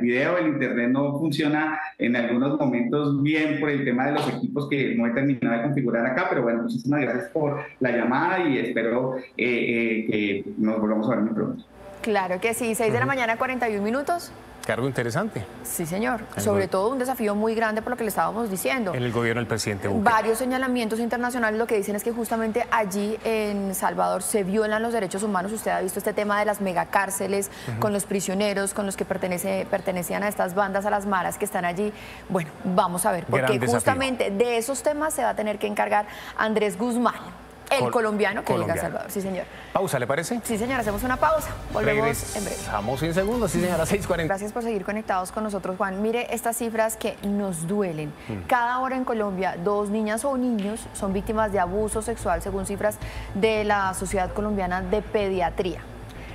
video, el internet no funciona en algunos momentos bien por el tema de los equipos que no he terminado de configurar acá, pero bueno, muchísimas gracias por la llamada y espero que nos volvamos a ver muy pronto. Claro que sí, 6 de la mañana, 41 minutos. Cargo interesante. Sí, señor. Sobre todo un desafío muy grande por lo que le estábamos diciendo. En el gobierno del presidente Bukele. Varios señalamientos internacionales lo que dicen es que justamente allí en Salvador se violan los derechos humanos. Usted ha visto este tema de las megacárceles con los prisioneros, con los que pertenecían a estas bandas, a las maras que están allí. Bueno, vamos a ver, porque justamente de esos temas se va a tener que encargar Andrés Guzmán. El colombiano que llega a Salvador, sí señor. Pausa, ¿le parece? Sí señor, hacemos una pausa. Volvemos en breve. Estamos en segundos, sí señora, 6:40. Gracias por seguir conectados con nosotros, Juan. Mire estas cifras que nos duelen. Cada hora en Colombia, 2 niñas o niños son víctimas de abuso sexual, según cifras de la Sociedad Colombiana de Pediatría.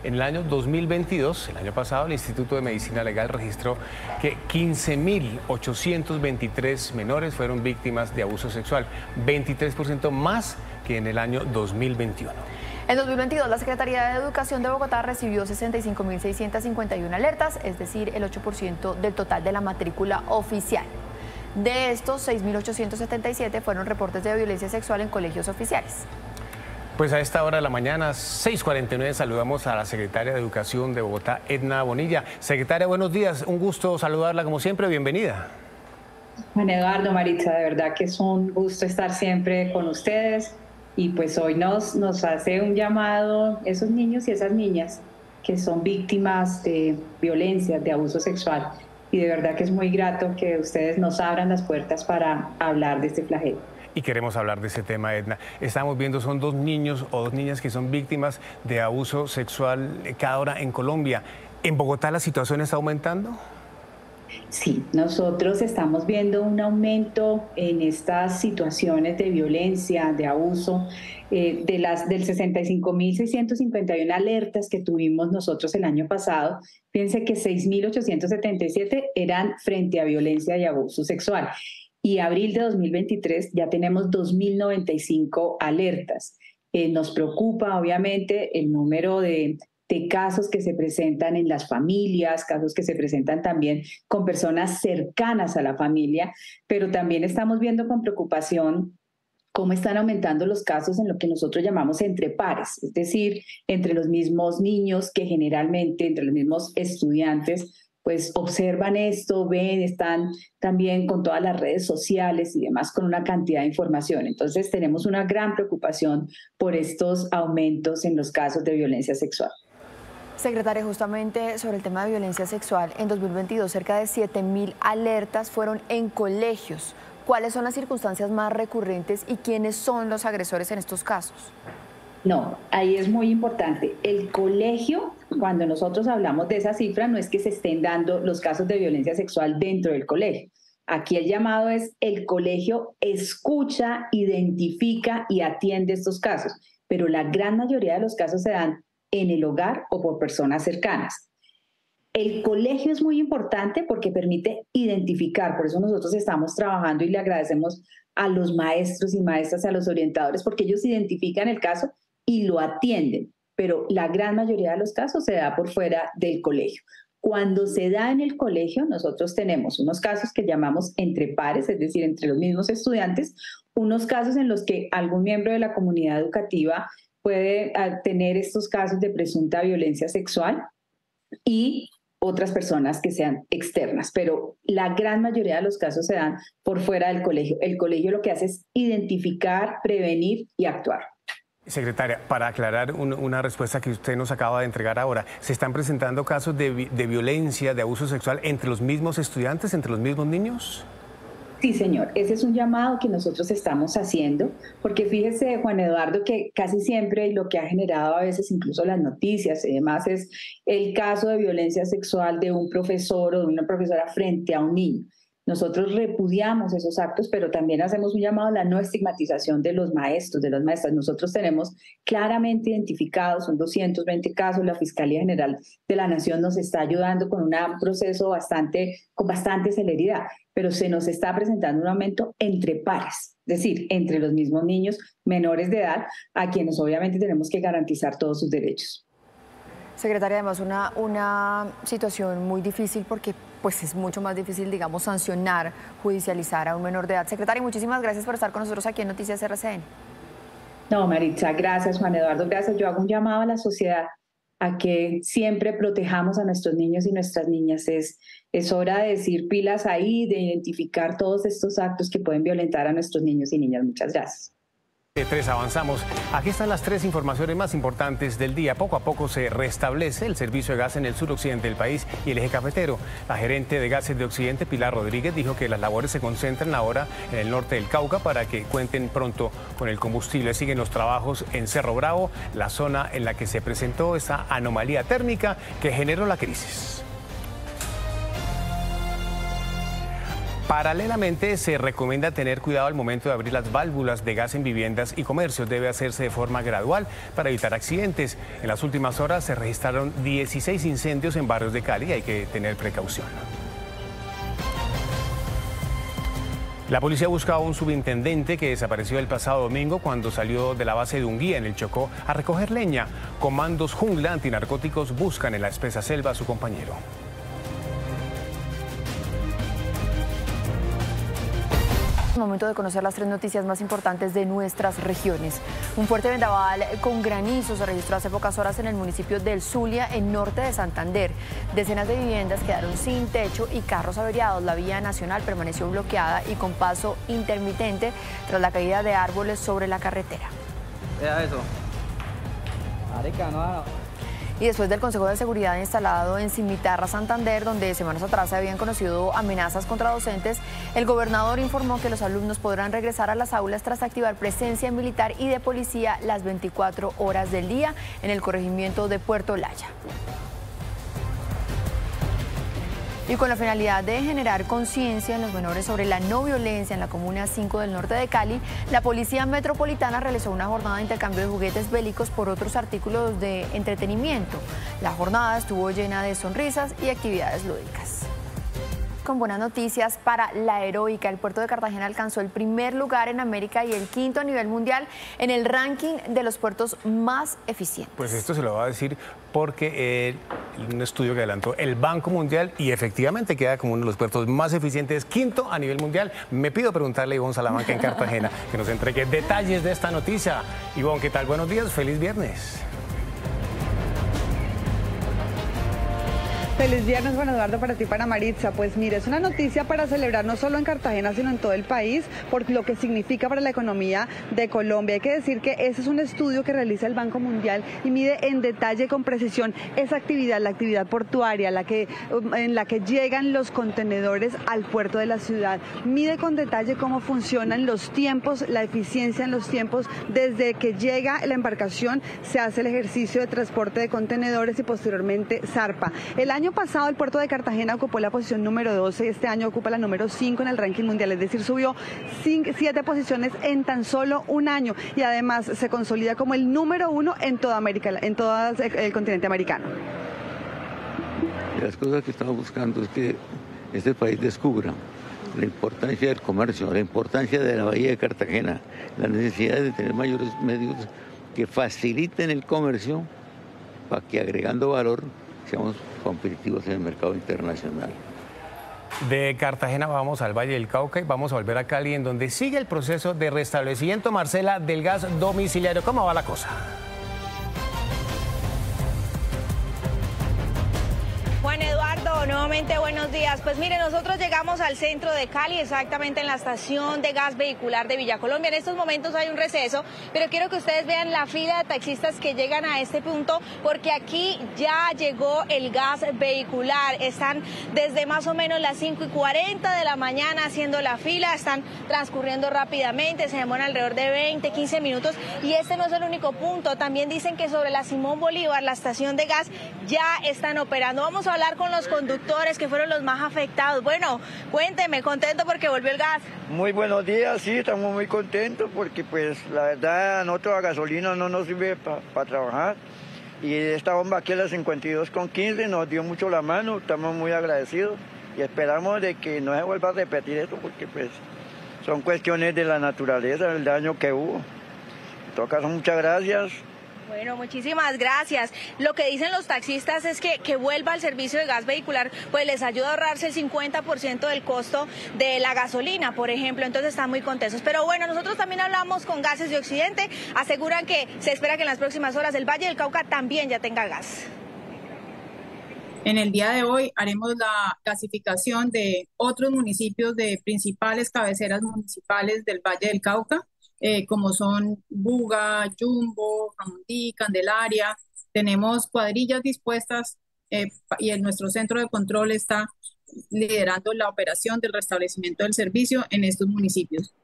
En el año 2022, el año pasado, el Instituto de Medicina Legal registró que 15.823 menores fueron víctimas de abuso sexual, 23% más que en el año 2021. En 2022, la Secretaría de Educación de Bogotá recibió 65.651 alertas, es decir, el 8% del total de la matrícula oficial. De estos, 6.877 fueron reportes de violencia sexual en colegios oficiales. Pues a esta hora de la mañana, 6:49, saludamos a la secretaria de Educación de Bogotá, Edna Bonilla. Secretaria, buenos días, un gusto saludarla como siempre, bienvenida. Juan Eduardo, Maritza, de verdad que es un gusto estar siempre con ustedes y pues hoy nos hace un llamado esos niños y esas niñas que son víctimas de violencia, de abuso sexual y de verdad que es muy grato que ustedes nos abran las puertas para hablar de este flagelo. Y queremos hablar de ese tema, Edna. Estamos viendo, son 2 niños o 2 niñas que son víctimas de abuso sexual cada hora en Colombia. ¿En Bogotá la situación está aumentando? Sí, nosotros estamos viendo un aumento en estas situaciones de violencia, de abuso, del 65.651 alertas que tuvimos nosotros el año pasado. Fíjense que 6.877 eran frente a violencia y abuso sexual. Y abril de 2023 ya tenemos 2.095 alertas. Nos preocupa obviamente el número de casos que se presentan en las familias, casos que se presentan también con personas cercanas a la familia, pero también estamos viendo con preocupación cómo están aumentando los casos en lo que nosotros llamamos entre pares, es decir, entre los mismos niños que generalmente, entre los mismos estudiantes, pues observan esto, ven, están también con todas las redes sociales y demás con una cantidad de información. Entonces tenemos una gran preocupación por estos aumentos en los casos de violencia sexual. Secretaria, justamente sobre el tema de violencia sexual, en 2022 cerca de 7.000 alertas fueron en colegios. ¿Cuáles son las circunstancias más recurrentes y quiénes son los agresores en estos casos? No, ahí es muy importante. El colegio, cuando nosotros hablamos de esa cifra, no es que se estén dando los casos de violencia sexual dentro del colegio. Aquí el llamado es el colegio escucha, identifica y atiende estos casos, pero la gran mayoría de los casos se dan en el hogar o por personas cercanas. El colegio es muy importante porque permite identificar, por eso nosotros estamos trabajando y le agradecemos a los maestros y maestras, a los orientadores, porque ellos identifican el caso y lo atienden, pero la gran mayoría de los casos se da por fuera del colegio. Cuando se da en el colegio, nosotros tenemos unos casos que llamamos entre pares, es decir, entre los mismos estudiantes, unos casos en los que algún miembro de la comunidad educativa puede tener estos casos de presunta violencia sexual y otras personas que sean externas, pero la gran mayoría de los casos se dan por fuera del colegio. El colegio lo que hace es identificar, prevenir y actuar. Secretaria, para aclarar una respuesta que usted nos acaba de entregar ahora, ¿se están presentando casos de violencia, de abuso sexual entre los mismos estudiantes, entre los mismos niños? Sí, señor. Ese es un llamado que nosotros estamos haciendo, porque fíjese, Juan Eduardo, que casi siempre y lo que ha generado a veces incluso las noticias y demás es el caso de violencia sexual de un profesor o de una profesora frente a un niño. Nosotros repudiamos esos actos, pero también hacemos un llamado a la no estigmatización de los maestros, de las maestras. Nosotros tenemos claramente identificados, son 220 casos, la Fiscalía General de la Nación nos está ayudando con un proceso con bastante celeridad, pero se nos está presentando un aumento entre pares, es decir, entre los mismos niños menores de edad, a quienes obviamente tenemos que garantizar todos sus derechos. Secretaria, además una situación muy difícil porque pues es mucho más difícil, digamos, sancionar, judicializar a un menor de edad. Secretaria, muchísimas gracias por estar con nosotros aquí en Noticias RCN. No, Maritza, gracias, Juan Eduardo, gracias. Yo hago un llamado a la sociedad a que siempre protejamos a nuestros niños y nuestras niñas. Es hora de decir pilas ahí, de identificar todos estos actos que pueden violentar a nuestros niños y niñas. Muchas gracias. Avanzamos. Aquí están las 3 informaciones más importantes del día. Poco a poco se restablece el servicio de gas en el suroccidente del país y el eje cafetero. La gerente de Gases de Occidente, Pilar Rodríguez, dijo que las labores se concentran ahora en el norte del Cauca para que cuenten pronto con el combustible. Siguen los trabajos en Cerro Bravo, la zona en la que se presentó esa anomalía térmica que generó la crisis. Paralelamente, se recomienda tener cuidado al momento de abrir las válvulas de gas en viviendas y comercios. Debe hacerse de forma gradual para evitar accidentes. En las últimas horas se registraron 16 incendios en barrios de Cali y hay que tener precaución. La policía busca a un subintendente que desapareció el pasado domingo cuando salió de la base de Unguía en el Chocó a recoger leña. Comandos Jungla antinarcóticos buscan en la espesa selva a su compañero. Momento de conocer las 3 noticias más importantes de nuestras regiones. Un fuerte vendaval con granizo se registró hace pocas horas en el municipio del Zulia, en norte de Santander. Decenas de viviendas quedaron sin techo y carros averiados. La vía nacional permaneció bloqueada y con paso intermitente tras la caída de árboles sobre la carretera. Vea eso. Marica, no. Y después del Consejo de Seguridad instalado en Cimitarra, Santander, donde semanas atrás se habían conocido amenazas contra docentes, el gobernador informó que los alumnos podrán regresar a las aulas tras activar presencia militar y de policía las 24 horas del día en el corregimiento de Puerto Olaya. Y con la finalidad de generar conciencia en los menores sobre la no violencia en la Comuna 5 del norte de Cali, la Policía Metropolitana realizó una jornada de intercambio de juguetes bélicos por otros artículos de entretenimiento. La jornada estuvo llena de sonrisas y actividades lúdicas. Con buenas noticias para la Heroica, el puerto de Cartagena alcanzó el primer lugar en América y el 5º a nivel mundial en el ranking de los puertos más eficientes. Pues esto se lo va a decir porque un estudio que adelantó el Banco Mundial y efectivamente queda como uno de los puertos más eficientes, 5º a nivel mundial. Me pido preguntarle a Ivonne Salamanca en Cartagena que nos entregue detalles de esta noticia. Ivonne, ¿qué tal? Buenos días, feliz viernes. Feliz viernes, Juan Eduardo, para ti, para Maritza. Pues mire, es una noticia para celebrar no solo en Cartagena, sino en todo el país, por lo que significa para la economía de Colombia. Hay que decir que ese es un estudio que realiza el Banco Mundial y mide en detalle, con precisión, esa actividad, la actividad portuaria, en la que llegan los contenedores al puerto de la ciudad. Mide con detalle cómo funcionan los tiempos, la eficiencia en los tiempos, desde que llega la embarcación, se hace el ejercicio de transporte de contenedores y posteriormente zarpa. El año pasado el puerto de Cartagena ocupó la posición número 12 y este año ocupa la número 5 en el ranking mundial, es decir, subió 7 posiciones en tan solo un año y además se consolida como el número 1 en toda América, en todo el continente americano. de las cosas que estamos buscando es que este país descubra la importancia del comercio, la importancia de la bahía de Cartagena, la necesidad de tener mayores medios que faciliten el comercio para que, agregando valor, seamos competitivos en el mercado internacional. De Cartagena vamos al Valle del Cauca y vamos a volver a Cali, en donde sigue el proceso de restablecimiento, Marcela, del gas domiciliario. ¿Cómo va la cosa? Juan Eduardo, nuevamente buenos días. Pues mire, nosotros llegamos al centro de Cali, exactamente en la estación de gas vehicular de Villa Colombia. En estos momentos hay un receso, pero quiero que ustedes vean la fila de taxistas que llegan a este punto, porque aquí ya llegó el gas vehicular. Están desde más o menos las 5:40 de la mañana haciendo la fila, están transcurriendo rápidamente, se demoran alrededor de 20, 15 minutos. Y este no es el único punto, también dicen que sobre la Simón Bolívar, la estación de gas, ya están operando. Vamos a hablar con los conductores que fueron los más afectados. Bueno, cuénteme, contento porque volvió el gas. Muy buenos días, sí, estamos muy contentos porque pues la verdad a nosotros la gasolina no nos sirve para trabajar, y esta bomba aquí a las 52,15 nos dio mucho la mano, estamos muy agradecidos y esperamos de que no se vuelva a repetir esto, porque pues son cuestiones de la naturaleza, del daño que hubo. En todo caso, muchas gracias. Bueno, muchísimas gracias. Lo que dicen los taxistas es que vuelva al servicio de gas vehicular, pues les ayuda a ahorrarse el 50% del costo de la gasolina, por ejemplo. Entonces están muy contentos. Pero bueno, nosotros también hablamos con Gases de Occidente. Aseguran que se espera que en las próximas horas el Valle del Cauca también ya tenga gas. En el día de hoy haremos la gasificación de otros municipios de principales cabeceras municipales del Valle del Cauca, como son Buga, Yumbo, Jamundí, Candelaria. Tenemos cuadrillas dispuestas y nuestro centro de control está liderando la operación del restablecimiento del servicio en estos municipios.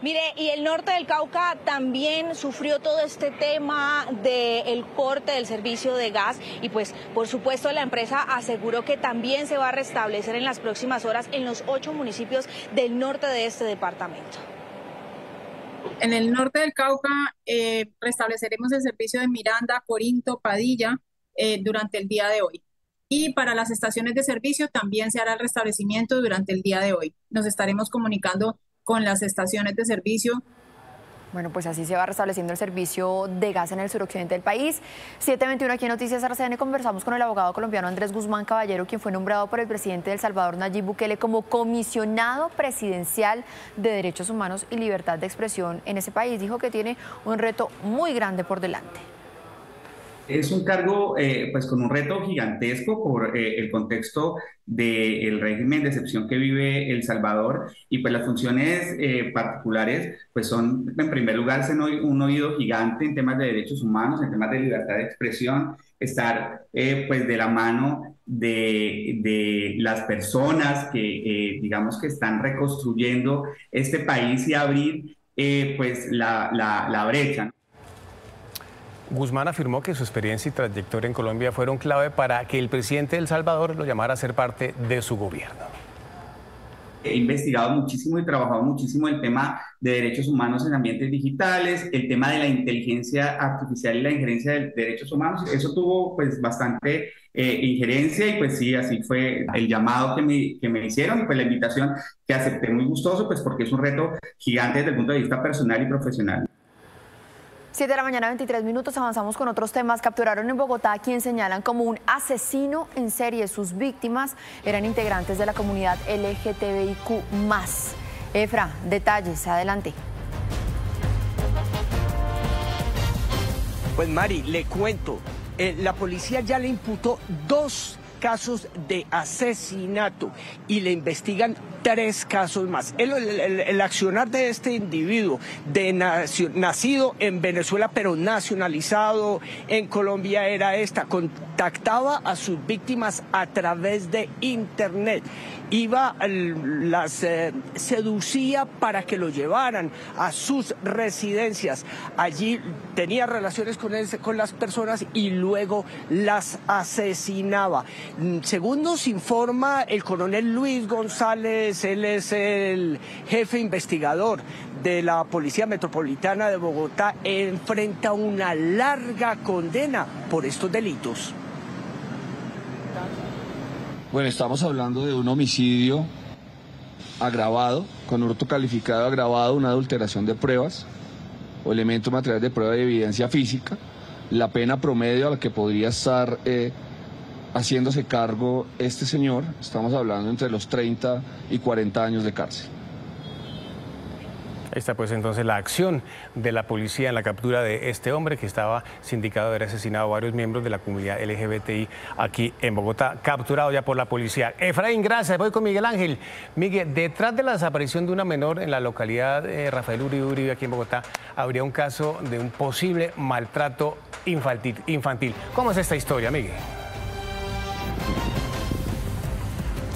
Mire, y el norte del Cauca también sufrió todo este tema del corte del servicio de gas, y pues por supuesto la empresa aseguró que también se va a restablecer en las próximas horas en los 8 municipios del norte de este departamento. En el norte del Cauca restableceremos el servicio de Miranda, Corinto, Padilla durante el día de hoy. Y para las estaciones de servicio también se hará el restablecimiento durante el día de hoy. Nos estaremos comunicando con las estaciones de servicio. Bueno, pues así se va restableciendo el servicio de gas en el suroccidente del país. 7:21 aquí en Noticias RCN conversamos con el abogado colombiano Andrés Guzmán Caballero, quien fue nombrado por el presidente de El Salvador, Nayib Bukele, como comisionado presidencial de Derechos Humanos y Libertad de Expresión en ese país. Dijo que tiene un reto muy grande por delante. Es un cargo pues con un reto gigantesco por el contexto del régimen de excepción que vive El Salvador, y pues las funciones particulares pues son, en primer lugar, ser un oído gigante en temas de derechos humanos, en temas de libertad de expresión, estar pues de la mano de las personas que digamos que están reconstruyendo este país y abrir pues la brecha, ¿no? Guzmán afirmó que su experiencia y trayectoria en Colombia fueron clave para que el presidente de El Salvador lo llamara a ser parte de su gobierno. He investigado muchísimo y trabajado muchísimo el tema de derechos humanos en ambientes digitales, el tema de la inteligencia artificial y la injerencia de derechos humanos. Eso tuvo pues bastante injerencia, y pues sí, así fue el llamado que me hicieron, y pues la invitación que acepté muy gustoso, pues porque es un reto gigante desde el punto de vista personal y profesional. 7 de la mañana, 23 minutos, avanzamos con otros temas. Capturaron en Bogotá a quien señalan como un asesino en serie. Sus víctimas eran integrantes de la comunidad LGTBIQ+. Efra, detalles, adelante. Pues Mari, le cuento, la policía ya le imputó 2 casos de asesinato y le investigan 3 casos más. El accionar de este individuo, nacido en Venezuela pero nacionalizado en Colombia, era contactaba a sus víctimas a través de internet. Las seducía para que lo llevaran a sus residencias. Allí tenía relaciones con las personas y luego las asesinaba. Según nos informa el coronel Luis González, él es el jefe investigador de la Policía Metropolitana de Bogotá enfrenta una larga condena por estos delitos. Bueno, estamos hablando de un homicidio agravado, con hurto calificado agravado, una adulteración de pruebas o elementos materiales de prueba de evidencia física. La pena promedio a la que podría estar haciéndose cargo este señor, estamos hablando entre los 30 y 40 años de cárcel. Ahí está pues entonces la acción de la policía en la captura de este hombre que estaba sindicado de haber asesinado a varios miembros de la comunidad LGBTI aquí en Bogotá, capturado ya por la policía. Efraín, gracias. Voy con Miguel Ángel. Miguel, detrás de la desaparición de una menor en la localidad Rafael Uribe aquí en Bogotá, habría un caso de un posible maltrato infantil. ¿Cómo es esta historia, Miguel?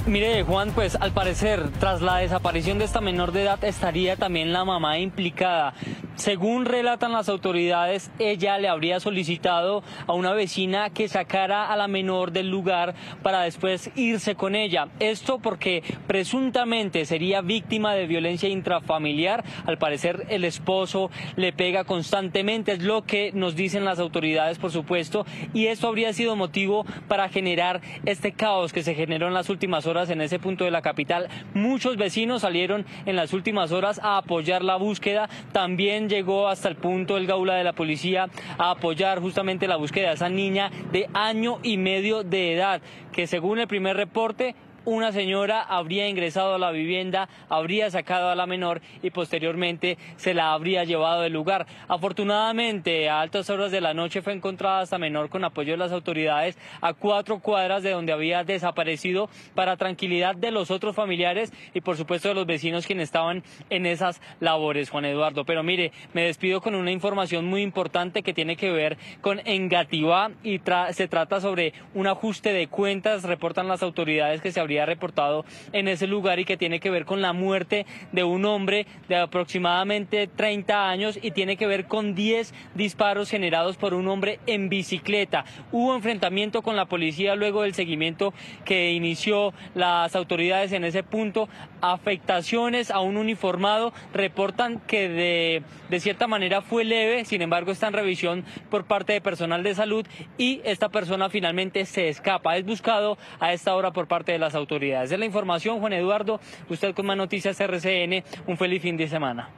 Mire, Juan, pues al parecer, tras la desaparición de esta menor de edad, estaría también la mamá implicada. Según relatan las autoridades, ella le habría solicitado a una vecina que sacara a la menor del lugar para después irse con ella. Esto porque presuntamente sería víctima de violencia intrafamiliar. Al parecer, el esposo le pega constantemente, es lo que nos dicen las autoridades, por supuesto, y esto habría sido motivo para generar este caos que se generó en las últimas horas en ese punto de la capital. Muchos vecinos salieron en las últimas horas a apoyar la búsqueda. También llegó hasta el punto el Gaula de la policía a apoyar justamente la búsqueda de esa niña de 1 año y medio de edad, que según el primer reporte, una señora habría ingresado a la vivienda, habría sacado a la menor y posteriormente se la habría llevado del lugar. Afortunadamente, a altas horas de la noche fue encontrada esta menor con apoyo de las autoridades a 4 cuadras de donde había desaparecido, para tranquilidad de los otros familiares y por supuesto de los vecinos quienes estaban en esas labores, Juan Eduardo. Pero mire, me despido con una información muy importante que tiene que ver con Engativá y se trata sobre un ajuste de cuentas. Reportan las autoridades que se habría reportado en ese lugar y que tiene que ver con la muerte de un hombre de aproximadamente 30 años y tiene que ver con 10 disparos generados por un hombre en bicicleta. Hubo enfrentamiento con la policía luego del seguimiento que inició las autoridades en ese punto. Afectaciones a un uniformado, reportan que de cierta manera fue leve, sin embargo está en revisión por parte de personal de salud y esta persona finalmente se escapa. Es buscado a esta hora por parte de las autoridades. Es la información, Juan Eduardo. Usted con más noticias RCN. Un feliz fin de semana.